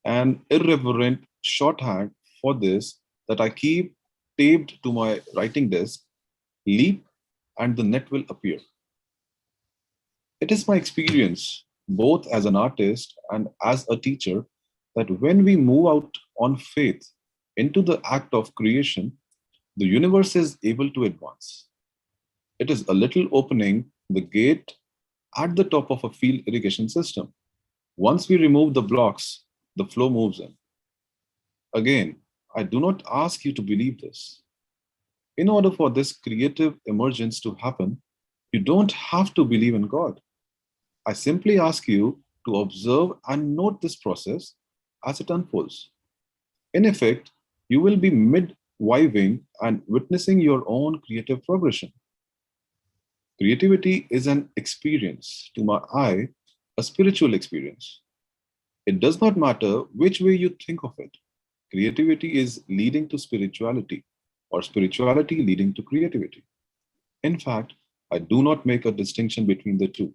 an irreverent shorthand for this that I keep taped to my writing desk. Leap and the net will appear. It is my experience, both as an artist and as a teacher, that when we move out on faith into the act of creation, the universe is able to advance. It is a little opening the gate at the top of a field irrigation system. Once we remove the blocks, the flow moves in. Again, I do not ask you to believe this. In order for this creative emergence to happen, you don't have to believe in God. I simply ask you to observe and note this process as it unfolds. In effect, you will be mid-wiving and witnessing your own creative progression. Creativity is an experience, to my eye, a spiritual experience. It does not matter which way you think of it. Creativity is leading to spirituality, or spirituality leading to creativity. In fact, I do not make a distinction between the two.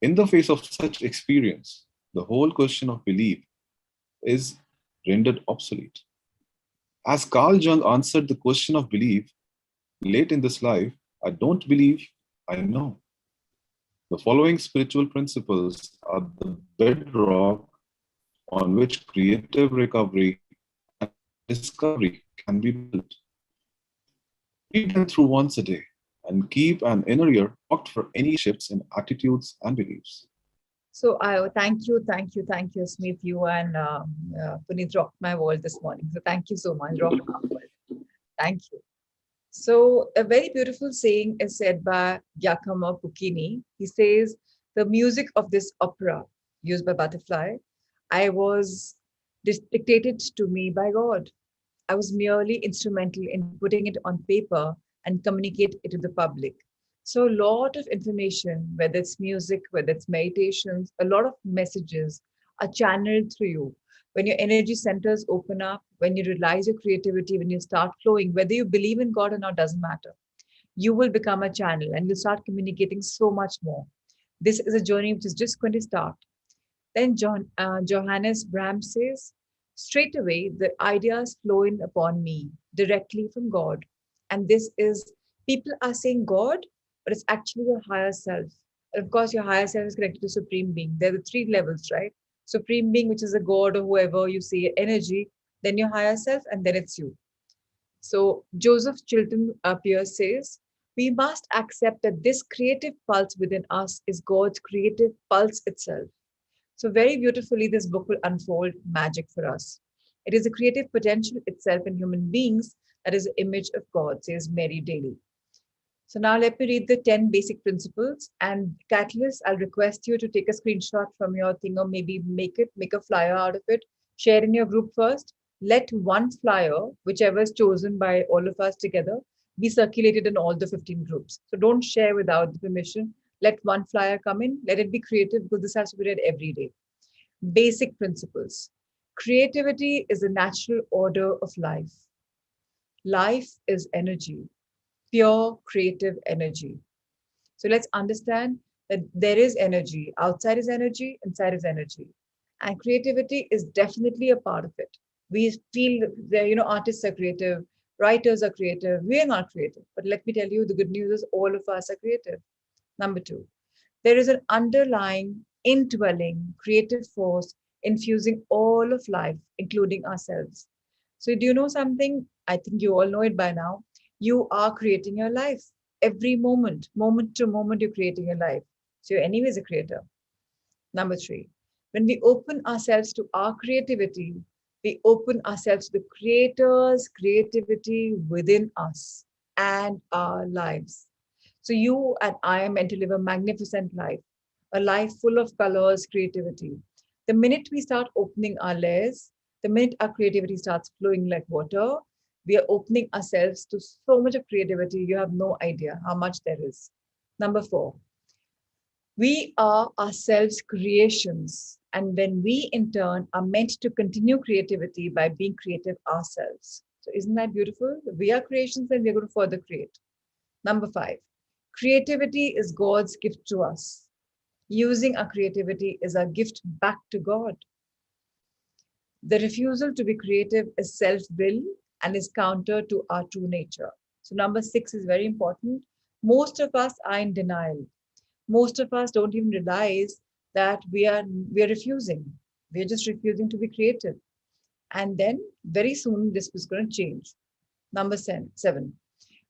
In the face of such experience, the whole question of belief is rendered obsolete. As Carl Jung answered the question of belief late in this life, I don't believe, I know. The following spiritual principles are the bedrock on which creative recovery and discovery can be built. Read them through once a day and keep an inner ear cocked for any shifts in attitudes and beliefs. So I thank you, Smith. You and Puneet rocked my world this morning. So thank you so much. Rock our world. Thank you. So a very beautiful saying is said by Giacomo Puccini. He says, "The music of this opera, used by Butterfly, I was dictated to me by God. I was merely instrumental in putting it on paper and communicate it to the public." So a lot of information, whether it's music, whether it's meditations, a lot of messages are channeled through you. When your energy centers open up, when you realize your creativity, when you start flowing, whether you believe in God or not, doesn't matter. You will become a channel and you'll start communicating so much more. This is a journey which is just going to start. Then Johannes Brahms says, "Straight away the ideas flow in upon me directly from God." And this is, people are saying God, but it's actually your higher self. And of course, your higher self is connected to Supreme Being. There are the three levels, right? Supreme Being, which is a God or whoever you say, energy, then your higher self, and then it's you. So Joseph Chilton Pierce says, "We must accept that this creative pulse within us is God's creative pulse itself." So, very beautifully, this book will unfold magic for us. It is the creative potential itself in human beings that is the image of God, says Mary Daly. So, now let me read the 10 basic principles. And Catalyst, I'll request you to take a screenshot from your thing, or maybe make a flyer out of it, share in your group first. Let one flyer, whichever is chosen by all of us together, be circulated in all the 15 groups. So, don't share without the permission. Let one flyer come in, let it be creative because this has to be read every day. Basic principles. Creativity is a natural order of life. Life is energy, pure creative energy. So let's understand that there is energy. Outside is energy, inside is energy. And creativity is definitely a part of it. We feel that, artists are creative, writers are creative. We are not creative. But let me tell you, the good news is all of us are creative. Number two, there is an underlying, indwelling creative force infusing all of life, including ourselves. So, do you know something? I think you all know it by now. You are creating your life every moment, moment to moment, you're creating your life. So, you're anyways a creator. Number three, when we open ourselves to our creativity, we open ourselves to the Creator's creativity within us and our lives. So you and I are meant to live a magnificent life, a life full of colors, creativity. The minute we start opening our layers, the minute our creativity starts flowing like water, we are opening ourselves to so much of creativity. You have no idea how much there is. Number four, we are ourselves creations. And when we in turn are meant to continue creativity by being creative ourselves. So isn't that beautiful? We are creations and we're going to further create. Number five, creativity is God's gift to us. Using our creativity is our gift back to God. The refusal to be creative is self will and is counter to our true nature. So, number six is very important. Most of us are in denial. Most of us don't even realize that we are refusing. We're just refusing to be creative. And then very soon this is going to change. Number seven,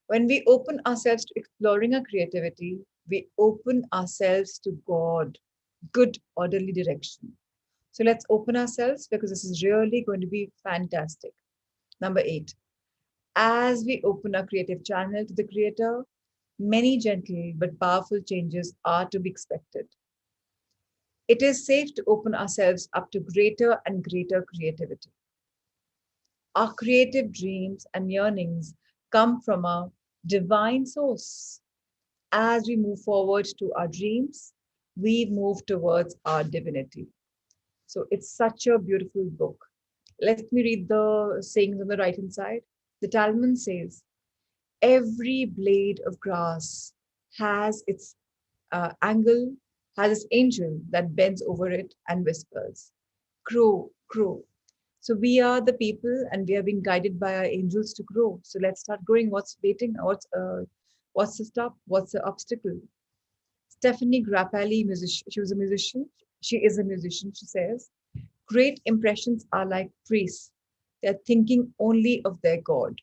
when we open ourselves to exploring our creativity, we open ourselves to God, good, orderly direction. So let's open ourselves because this is really going to be fantastic. Number eight, as we open our creative channel to the Creator, many gentle but powerful changes are to be expected. It is safe to open ourselves up to greater and greater creativity. Our creative dreams and yearnings come from a divine source. As we move forward to our dreams, we move towards our divinity. So it's such a beautiful book. Let me read the sayings on the right hand side. The Talmud says, "Every blade of grass has its angle, has its angel that bends over it and whispers, 'Crow, crow.'" So we are the people, and we are being guided by our angels to grow. So let's start growing. What's waiting? What's the stop? What's the obstacle? Stephanie Grappelli, musician. She was a musician. She is a musician. She says, "Great impressions are like priests. They're thinking only of their God."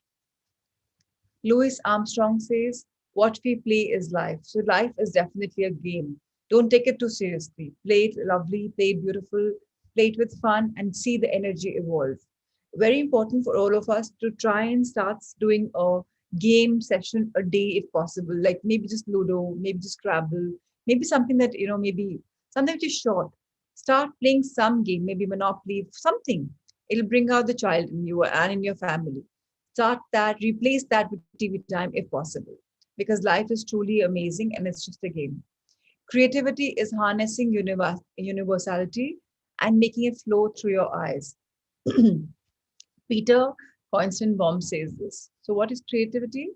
Louis Armstrong says, "What we play is life." So life is definitely a game. Don't take it too seriously. Play it lovely, play it beautiful, play it with fun, and see the energy evolve. Very important for all of us to try and start doing a game session a day if possible. Like maybe just Ludo, maybe just Scrabble, maybe something that, maybe something which is short. Start playing some game, maybe Monopoly, something. It'll bring out the child in you and in your family. Start that, replace that with TV time if possible, because life is truly amazing and it's just a game. Creativity is harnessing universality and making it flow through your eyes. Peter Baum says this. So, what is creativity?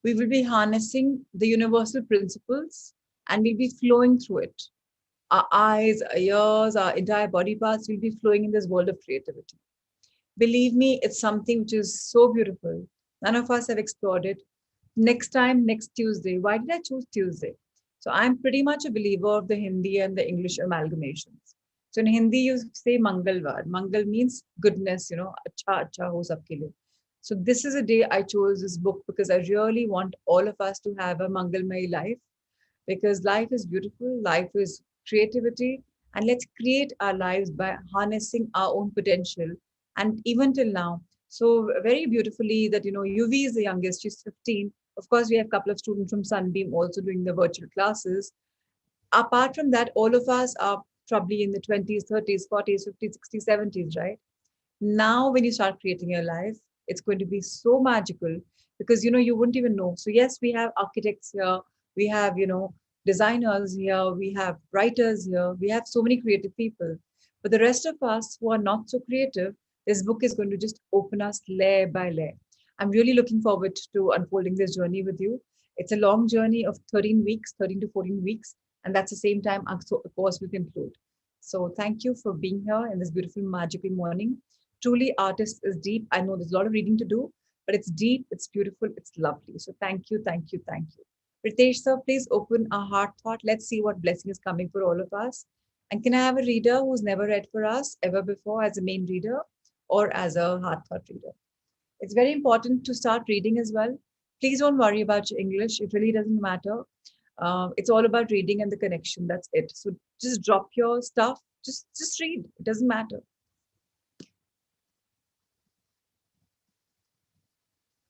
We will be harnessing the universal principles and we'll be flowing through it. Our eyes, our ears, our entire body parts will be flowing in this world of creativity. Believe me, it's something which is so beautiful. None of us have explored it. Next time, next Tuesday. Why did I choose Tuesday? So I'm pretty much a believer of the Hindi and the English amalgamations. So in Hindi, you say Mangalvar. Mangal means goodness, acha acha ho sabke liye. So this is a day I chose this book because I really want all of us to have a Mangalmay life, because life is beautiful, life is creativity, and let's create our lives by harnessing our own potential. And even till now, so very beautifully that UV is the youngest, she's 15. Of course, we have a couple of students from Sunbeam also doing the virtual classes. Apart from that, all of us are probably in the 20s, 30s, 40s, 50s, 60s, 70s, right? Now when you start creating your life, it's going to be so magical, because you wouldn't even know. So yes, we have architects here, we have designers here, we have writers here, we have so many creative people. But the rest of us who are not so creative, this book is going to just open us layer by layer. I'm really looking forward to unfolding this journey with you. It's a long journey of 13 weeks, 13 to 14 weeks, and that's the same time a course will conclude. So thank you for being here in this beautiful magical morning. Truly, artist is deep. I know there's a lot of reading to do, but it's deep, it's beautiful, it's lovely. So thank you, thank you, thank you. Ritesh sir, please open our heart thought. Let's see what blessing is coming for all of us. And can I have a reader who's never read for us ever before, as a main reader or as a heart thought reader? It's very important to start reading as well. Please don't worry about your English. It really doesn't matter. It's all about reading and the connection. That's it. So just drop your stuff. Just read. It doesn't matter.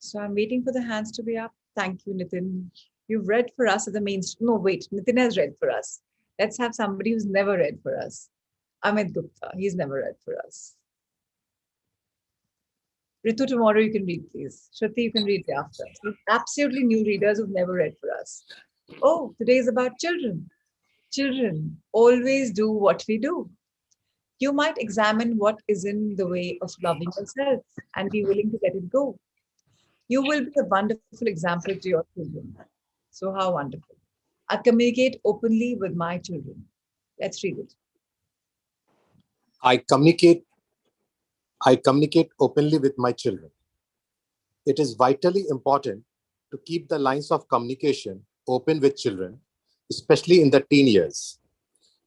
So I'm waiting for the hands to be up. Thank you, Nitin. You've read for us at the main. No, wait. Nitin has read for us. Let's have somebody who's never read for us. Amit Gupta. He's never read for us. Ritu, tomorrow you can read, please. Shruti, you can read after. So absolutely new readers who've never read for us. Oh, today is about children. Children always do what we do. You might examine what is in the way of loving yourself and be willing to let it go. You will be a wonderful example to your children. So, how wonderful. I communicate openly with my children. Let's read it. I communicate I communicate openly with my children. It is vitally important to keep the lines of communication open with children, especially in the teen years.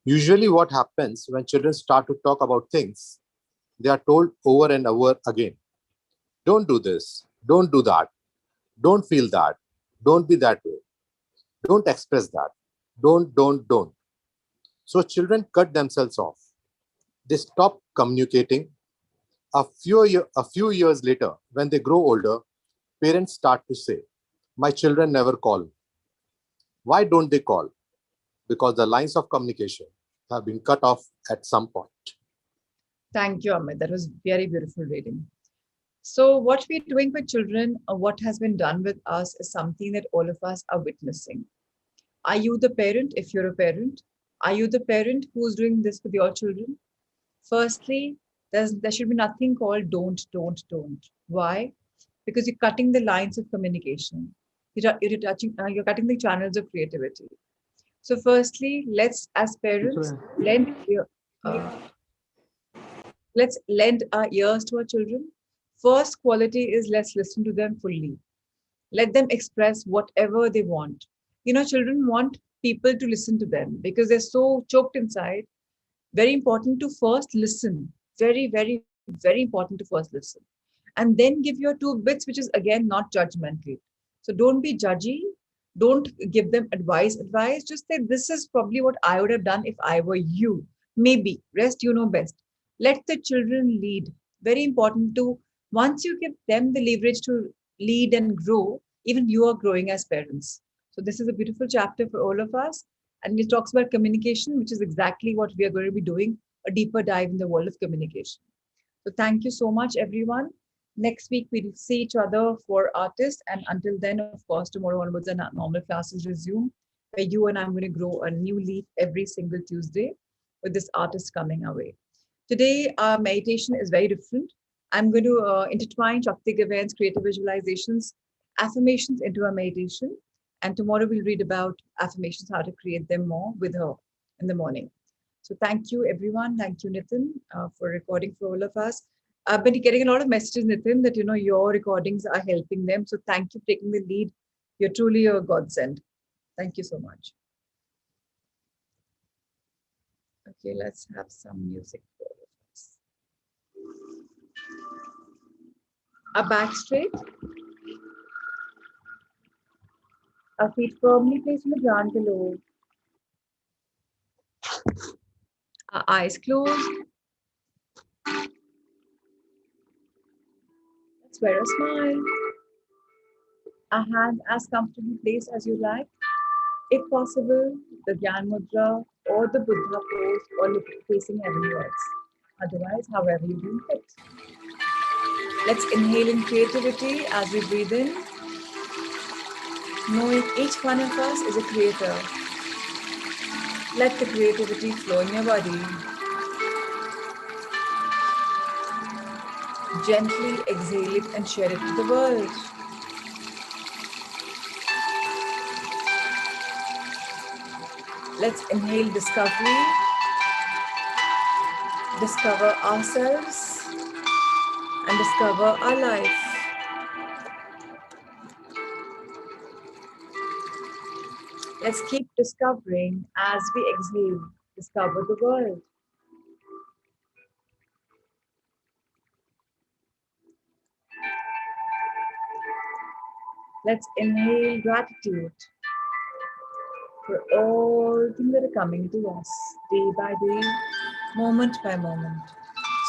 Usually what happens when children start to talk about things, they are told over and over again, don't do this, don't do that, don't feel that, don't be that way, don't express that, don't. So children cut themselves off. They stop communicating. A few years later, when they grow older, parents start to say, my children never call. Why don't they call? Because the lines of communication have been cut off at some point. Thank you, Amit. That was very beautiful reading. So, what we're doing with children, or what has been done with us, is something that all of us are witnessing. Are you the parent if you're a parent? Are you the parent who's doing this with your children? Firstly, there should be nothing called don't. Why? Because you're cutting the lines of communication. You're cutting the channels of creativity. So, firstly, let's as parents lend Let's lend our ears to our children. First quality is let's listen to them fully. Let them express whatever they want. Children want people to listen to them because they're so choked inside. Very important to first listen. Very, very, very important to first listen. And then give your two bits, which is again not judgmental. So don't be judgy. Don't give them advice. Just say, this is probably what I would have done if I were you. Maybe. Rest you know best. Let the children lead. Very important to, once you give them the leverage to lead and grow, even you are growing as parents. So this is a beautiful chapter for all of us. And it talks about communication, which is exactly what we are going to be doing, a deeper dive in the world of communication. So thank you so much, everyone. Next week, we'll see each other for artists. And until then, of course, tomorrow onwards, the normal classes resume, where you and I'm going to grow a new leaf every single Tuesday with this artist coming our way. Today, our meditation is very different. I'm going to intertwine Shakti events, creative visualizations, affirmations into our meditation. And tomorrow, we'll read about affirmations, how to create them more with her in the morning. So thank you, everyone. Thank you, Nitin, for recording for all of us. I've been getting a lot of messages, Nitin, that your recordings are helping them. So thank you for taking the lead. You're truly a godsend. Thank you so much. Okay, let's have some music for all of us. Our back straight. Our feet firmly placed on the ground below. Our eyes closed. Let's wear a smile. Our hand as comfortably placed as you like. If possible, the Gyan Mudra or the Buddha pose or facing heavenwards. Otherwise, however you do fit. Let's inhale in creativity as we breathe in, knowing each one of us is a creator. Let the creativity flow in your body. Gently exhale it and share it with the world. Let's inhale discovery, discover ourselves, and discover our life. Let's keep discovering as we exhale, discover the world. Let's inhale gratitude for all things that are coming to us day by day, moment by moment.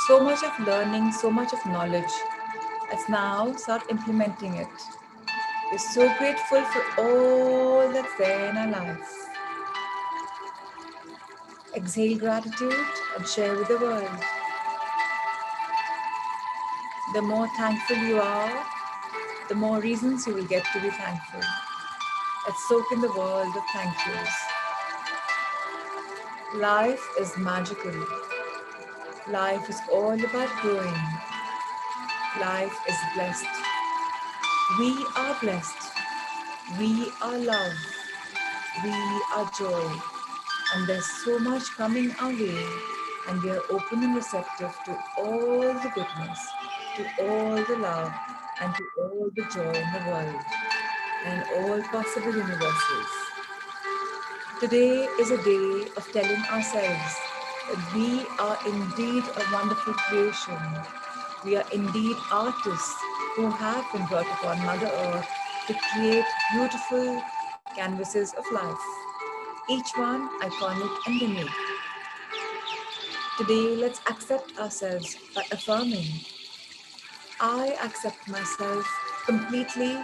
So much of learning, so much of knowledge. Let's now start implementing it. We're so grateful for all that's there in our life. Exhale gratitude and share with the world. The more thankful you are, the more reasons you will get to be thankful. Let's soak in the world of thank yous. Life is magical. Life is all about growing. Life is blessed. We are blessed. We are love. We are joy. And there's so much coming our way. And we are open and receptive to all the goodness, to all the love, and to all the joy in the world, and all possible universes. Today is a day of telling ourselves that we are indeed a wonderful creation. We are indeed artists who have been brought upon Mother Earth to create beautiful canvases of life, each one iconic and unique. Today, let's accept ourselves by affirming, I accept myself completely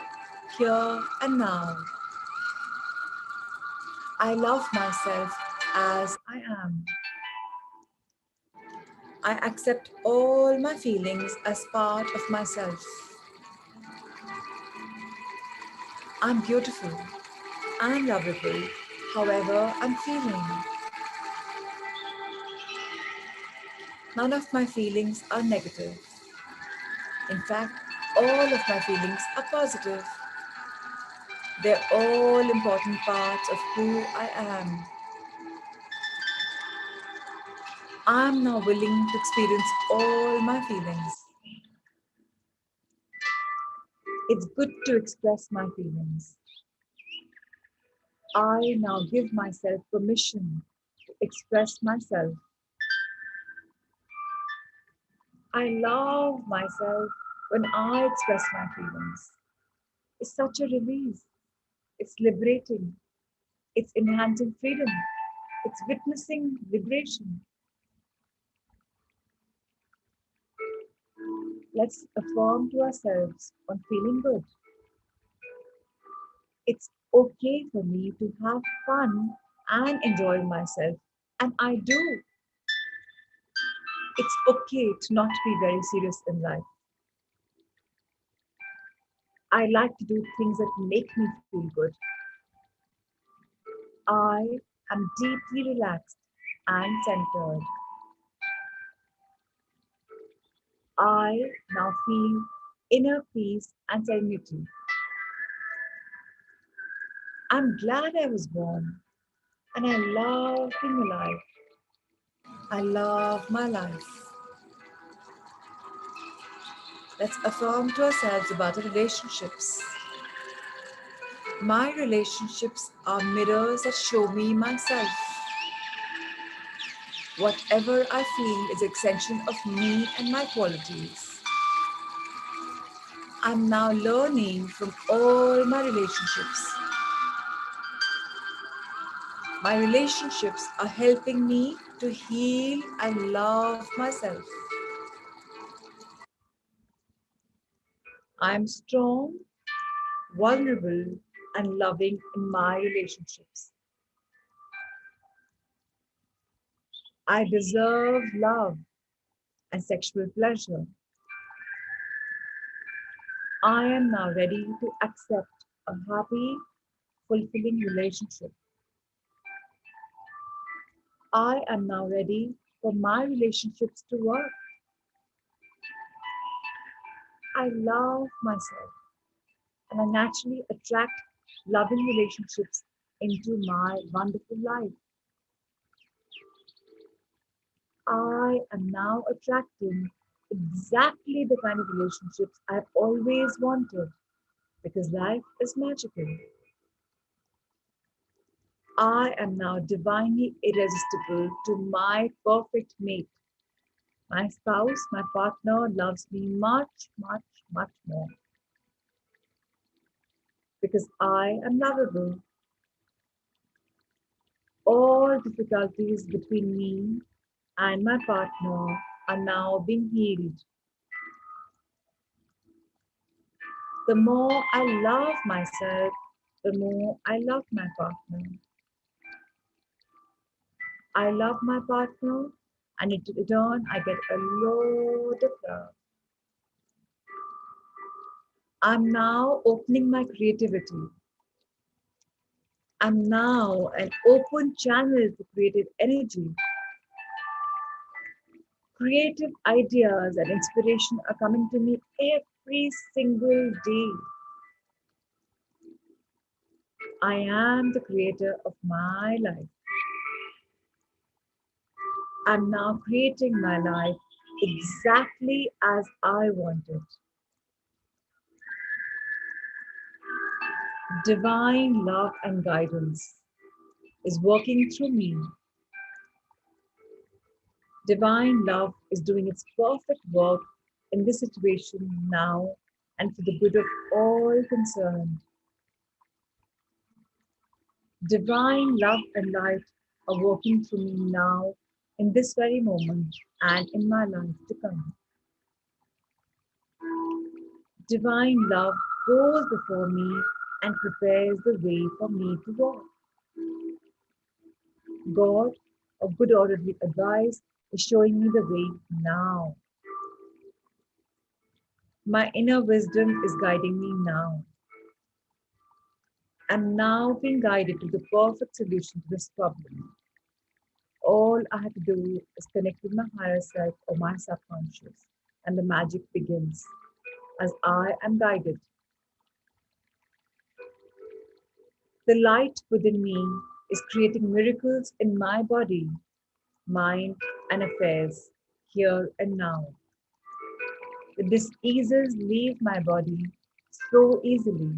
here and now. I love myself as I am. I accept all my feelings as part of myself. I'm beautiful. I'm lovable, however I'm feeling. None of my feelings are negative. In fact, all of my feelings are positive. They're all important parts of who I am. I'm now willing to experience all my feelings. It's good to express my feelings. I now give myself permission to express myself. I love myself when I express my feelings. It's such a release. It's liberating. It's enhancing freedom. It's witnessing liberation. Let's affirm to ourselves on feeling good. It's okay for me to have fun and enjoy myself. And I do. It's okay to not be very serious in life. I like to do things that make me feel good. I am deeply relaxed and centered. I now feel inner peace and serenity. I'm glad I was born and I love being alive. I love my life. Let's affirm to ourselves about our relationships. My relationships are mirrors that show me myself. Whatever I feel is an extension of me and my qualities. I'm now learning from all my relationships. My relationships are helping me to heal and love myself. I'm strong, vulnerable, and loving in my relationships. I deserve love and sexual pleasure. I am now ready to accept a happy, fulfilling relationship. I am now ready for my relationships to work. I love myself and I naturally attract loving relationships into my wonderful life. I am now attracting exactly the kind of relationships I've always wanted because life is magical. I am now divinely irresistible to my perfect mate. My spouse, my partner loves me much, much, much more because I am lovable. All difficulties between me and my partner are now being healed. The more I love myself, the more I love my partner. I love my partner, and in return, I get a lot of love. I'm now opening my creativity. I'm now an open channel for creative energy. Creative ideas and inspiration are coming to me every single day. I am the creator of my life. I'm now creating my life exactly as I want it. Divine love and guidance is working through me. Divine love is doing its perfect work in this situation now and for the good of all concerned. Divine love and light are working through me now in this very moment and in my life to come. Divine love goes before me and prepares the way for me to walk. God, of good orderly advice, is showing me the way now. My inner wisdom is guiding me now. I'm now being guided to the perfect solution to this problem. All I have to do is connect with my higher self or my subconscious, and the magic begins as I am guided. The light within me is creating miracles in my body, mind, and affairs here and now. The diseases leave my body so easily.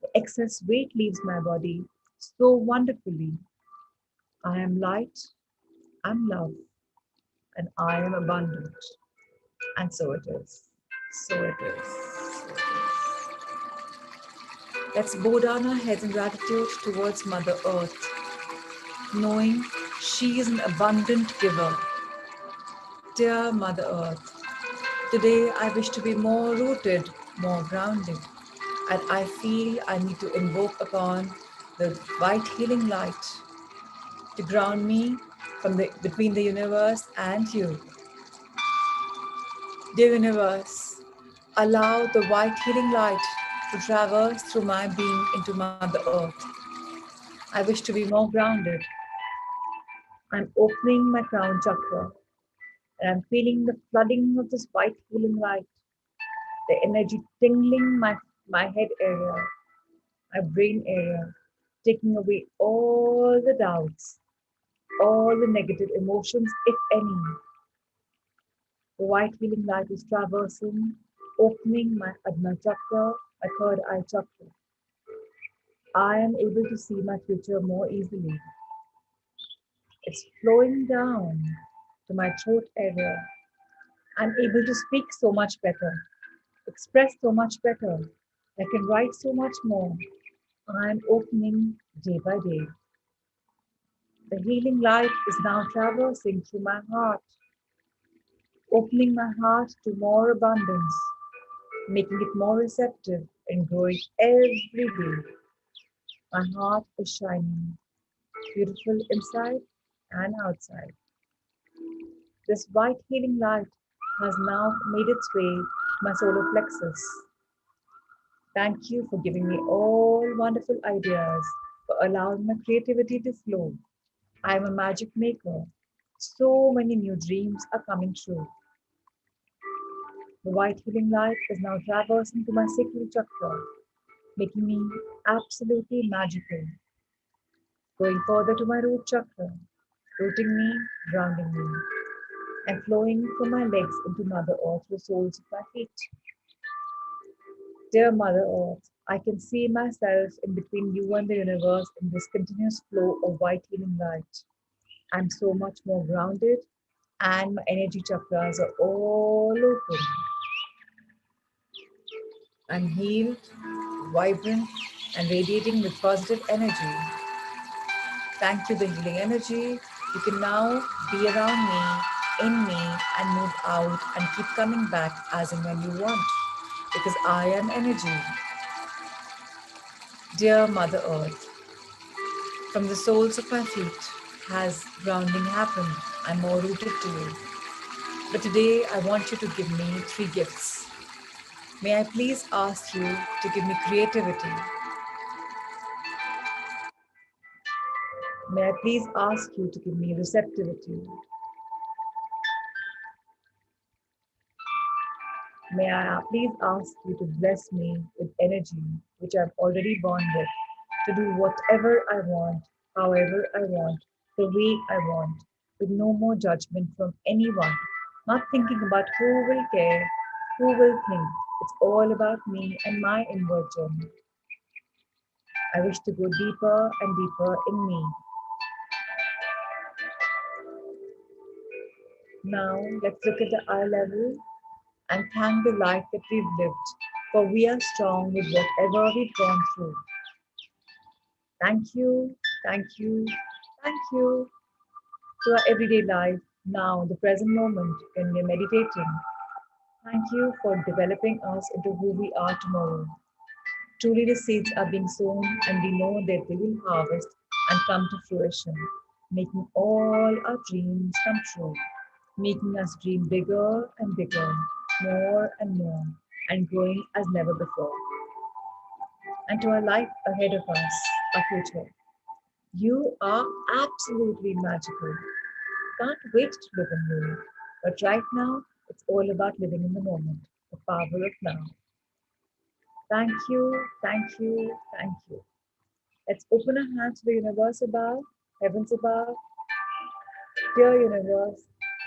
The excess weight leaves my body so wonderfully. I am light, I'm love, and I am abundant. And so it is. So it is. So it is. Let's bow down our heads in gratitude towards Mother Earth, knowing she is an abundant giver. Dear Mother Earth, today I wish to be more rooted, more grounded, and I feel I need to invoke upon the white healing light to ground me from between the universe and you. Dear universe, allow the white healing light to traverse through my being into Mother Earth. I wish to be more grounded. I'm opening my crown chakra and I'm feeling the flooding of this white healing light, the energy tingling my head area, my brain area, taking away all the doubts, all the negative emotions, if any. The white healing light is traversing, opening my Adna chakra, my third eye chakra. I am able to see my future more easily. It's flowing down to my throat area. I'm able to speak so much better, express so much better. I can write so much more. I'm opening day by day. The healing light is now traversing through my heart, opening my heart to more abundance, making it more receptive and growing every day. My heart is shining, beautiful inside and outside. This white healing light has now made its way to my solar plexus. Thank you for giving me all wonderful ideas, for allowing my creativity to flow. I am a magic maker. So many new dreams are coming true. The white healing light is now traversing to my sacral chakra, making me absolutely magical. Going further to my root chakra, rooting me, grounding me, and flowing from my legs into Mother Earth through the soles of my feet. Dear Mother Earth, I can see myself in between you and the universe in this continuous flow of white healing light. I'm so much more grounded, and my energy chakras are all open. I'm healed, vibrant, and radiating with positive energy. Thank you, the healing energy. You can now be around me, in me, and move out and keep coming back as and when you want, because I am energy. Dear Mother Earth, from the soles of my feet has grounding happened. I'm more rooted to you. But today I want you to give me three gifts. May I please ask you to give me creativity? May I please ask you to give me receptivity? May I please ask you to bless me with energy, which I'm already born with, to do whatever I want, however I want, the way I want, with no more judgment from anyone, not thinking about who will care, who will think. It's all about me and my inward journey. I wish to go deeper and deeper in me. Now, let's look at the eye level and thank the life that we've lived, for we are strong with whatever we've gone through. Thank you, thank you, thank you to our everyday life, now, the present moment when we're meditating. Thank you for developing us into who we are tomorrow. Truly, the seeds are being sown, and we know that they will harvest and come to fruition, making all our dreams come true, making us dream bigger and bigger, more and more, and growing as never before. And to our life ahead of us, our future. You are absolutely magical. Can't wait to live in you. But right now, it's all about living in the moment, the power of now. Thank you, thank you, thank you. Let's open our hands to the universe above, heavens above, Dear universe,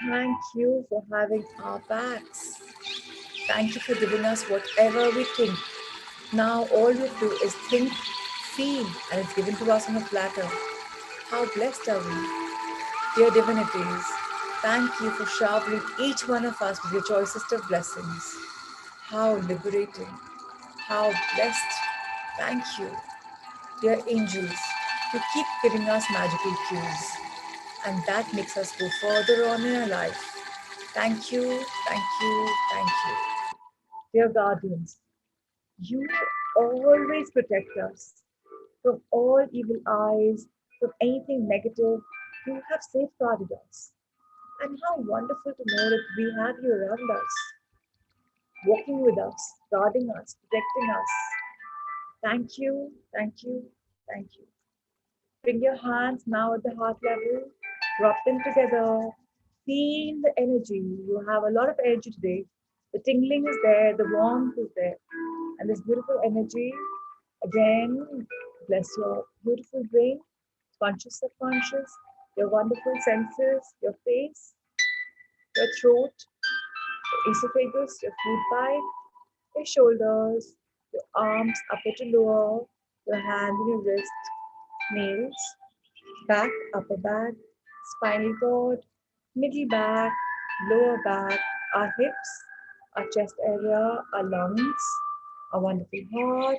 thank you for having our backs. Thank you for giving us whatever we think. Now all we do is think, feel, and it's given to us on a platter. How blessed are we? Dear divinities, thank you for showering each one of us with your choicest of blessings. How liberating. How blessed. Thank you. Dear angels, you keep giving us magical cues, and that makes us go further on in our life. Thank you, thank you, thank you. Dear guardians, you always protect us from all evil eyes, from anything negative. You have safeguarded us. And how wonderful to know that we have you around us, walking with us, guarding us, protecting us. Thank you, thank you, thank you. Bring your hands now at the heart level, drop them together, feel the energy. You have a lot of energy today. The tingling is there, the warmth is there, and this beautiful energy. Again, bless your beautiful brain, conscious, subconscious, your wonderful senses, your face, your throat, your esophagus, your food pipe, your shoulders, your arms, upper to lower, your hand and your wrist, nails, back, upper back, spinal cord, middle back, lower back, our hips, our chest area, our lungs, our wonderful heart.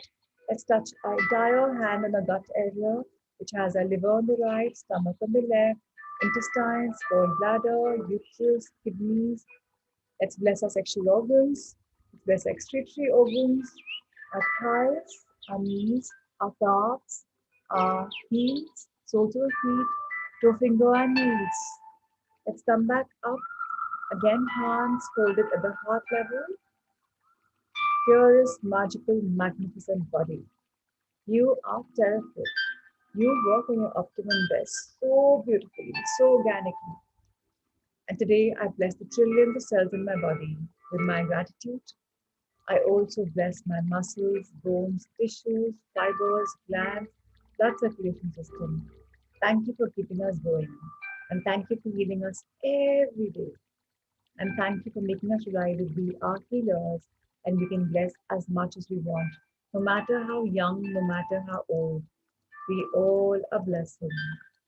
Let's touch our entire hand on the gut area, which has our liver on the right, stomach on the left, intestines, gallbladder, uterus, kidneys. Let's bless our sexual organs. Let's bless our excretory organs, our thighs, our knees, our calves, our heels, soles of feet, toe finger and nails. Let's come back up. Again, hands folded at the heart level. Dearest, magical, magnificent body. You are terrific. You work on your optimum best so beautifully, so organically. And today I bless the trillions of cells in my body with my gratitude. I also bless my muscles, bones, tissues, fibers, glands, blood circulation system. Thank you for keeping us going. And thank you for healing us every day. And thank you for making us realize that we are healers and we can bless as much as we want. No matter how young, no matter how old, we all are blessing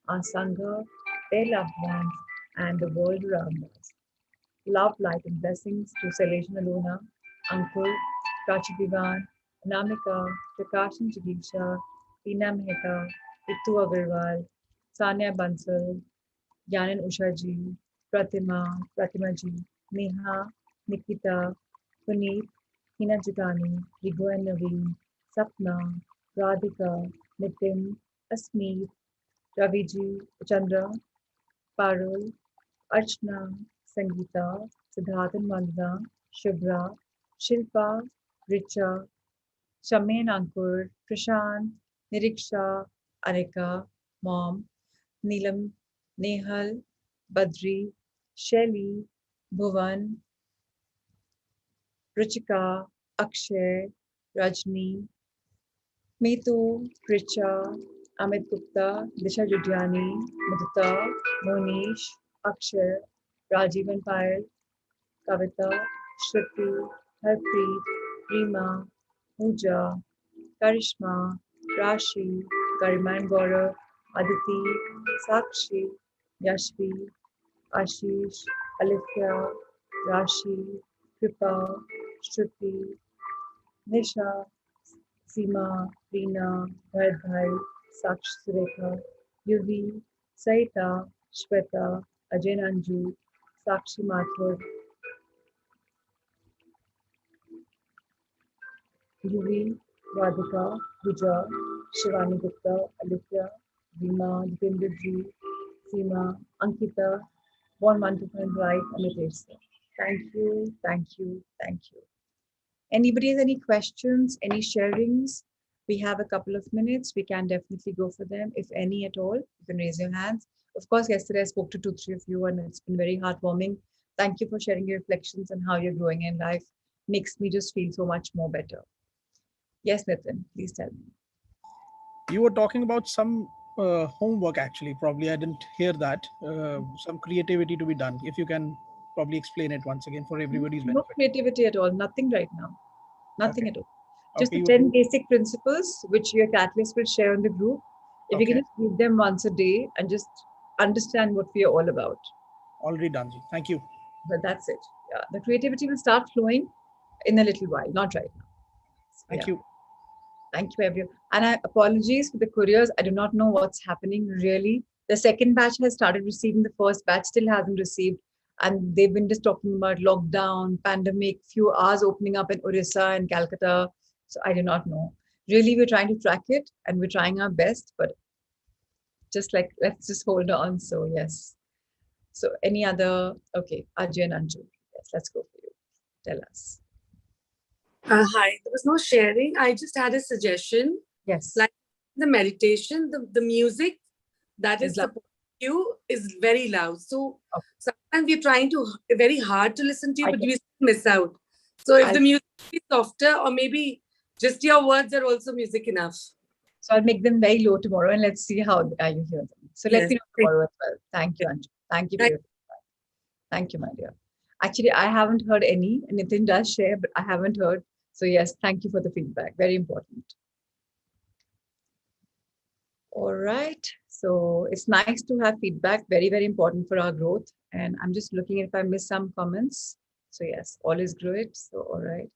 our Sangha, their loved ones, and the world around us. Love, light, and blessings to Salvation Alona, Uncle, Prachi Divan, Anamika, Prakash and Jigisha, Tina Mehta, Ritu Agarwal, Sanya Bansal, Yanan Ushaji, Pratima Ji, Neha, Nikita, Puneet, Hina Jitani, Rigo and Naveen, Sapna, Radhika, Nitin, Asmeet, Raviji, Chandra, Parul, Archana, Sangeeta, Siddharth and Vandana, Shubhra, Shilpa, Richa, Shamen Ankur, Prashant, Niriksha, Anika, Mom, Neelam, Nehal, Badri, Shelly, Bhuvan, Ruchika, Akshay, Rajni, Meetu, Richa, Amit Gupta, Disha Judyani, Mudita, Monish, Akshay, Rajiv and Payal, Kavita, Shruti, Harpreet, Rima, Pooja, Karishma, Rashi, Garima and Gaurav, Aditi, Sakshi, Yashvi, Ashish, Alithya, Rashi, Kripa, Shruti, Nisha, Seema, Reena, Bharadbhai, Sakshi Surekha, Yuvi, Saita, Shweta, Ajay Nanju, Sakshi Mathur, Yuvi, Radhika, Pooja, Shivani Gupta, Alithya, Reema, Jitendra Ji, Seema, Ankita, born wonderful and bright, Amitesh sir. Thank you, thank you, thank you. Anybody has any questions, any sharings? We have a couple of minutes. We can definitely go for them. If any at all, you can raise your hands. Of course, yesterday I spoke to two, three of you, and it's been very heartwarming. Thank you for sharing your reflections on how you're growing in life. Makes me just feel so much more better. Yes, Nitin, please tell me. You were talking about some homework actually. Probably I didn't hear that. Some creativity to be done. If you can probably explain it once again for everybody's No benefit. creativity at all. Nothing right now. Nothing Okay. at all. Just Okay. the You 10 basic principles which your catalyst will share on the group. If you can okay. just read them once a day and just understand what we are all about. Already done. Ji. Thank you. But that's it. Yeah. The creativity will start flowing in a little while, not right now. So, Thank yeah. you. Thank you, everyone. And I apologies for the couriers. I do not know what's happening really. The second batch has started receiving, the first batch still hasn't received. And they've been just talking about lockdown, pandemic, few hours opening up in Orissa and Calcutta. So I do not know. Really, we're trying to track it and we're trying our best, but just like, let's just hold on. So, yes. So, any other? Okay, Ajay and Anju. Yes, let's go for you. Tell us. Hi, there was no sharing. I just had a suggestion. Yes. Like the meditation, the music that Is is that supporting you is very loud. So okay? sometimes we're trying to very hard to listen to you, I but can. we still miss out. So if I'll the music is softer, or maybe just your words are also music enough. So I'll make them very low tomorrow and let's see how you hear them. So let Yes. me know tomorrow as well. Thank you, Anju. Thank you for Thank your feedback. Thank you, my dear. Actually, I haven't heard any. Nitin does share, but I haven't heard. So yes, thank you for the feedback. Very important. All right. So it's nice to have feedback. Very, very important for our growth. And I'm just looking if I missed some comments. So yes, all is great. So all right.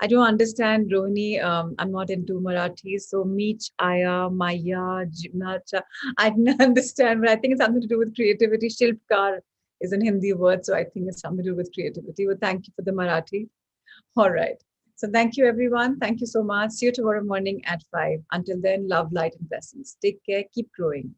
I don't understand, Rohini. I'm not into Marathi. So, Meech, Aya, Maya, Jimnacha. I didn't understand, but I think it's something to do with creativity. Shilpkar is an Hindi word, so I think it's something to do with creativity. But thank you for the Marathi. All right. So, thank you, everyone. Thank you so much. See you tomorrow morning at 5. Until then, love, light, and blessings. Take care. Keep growing.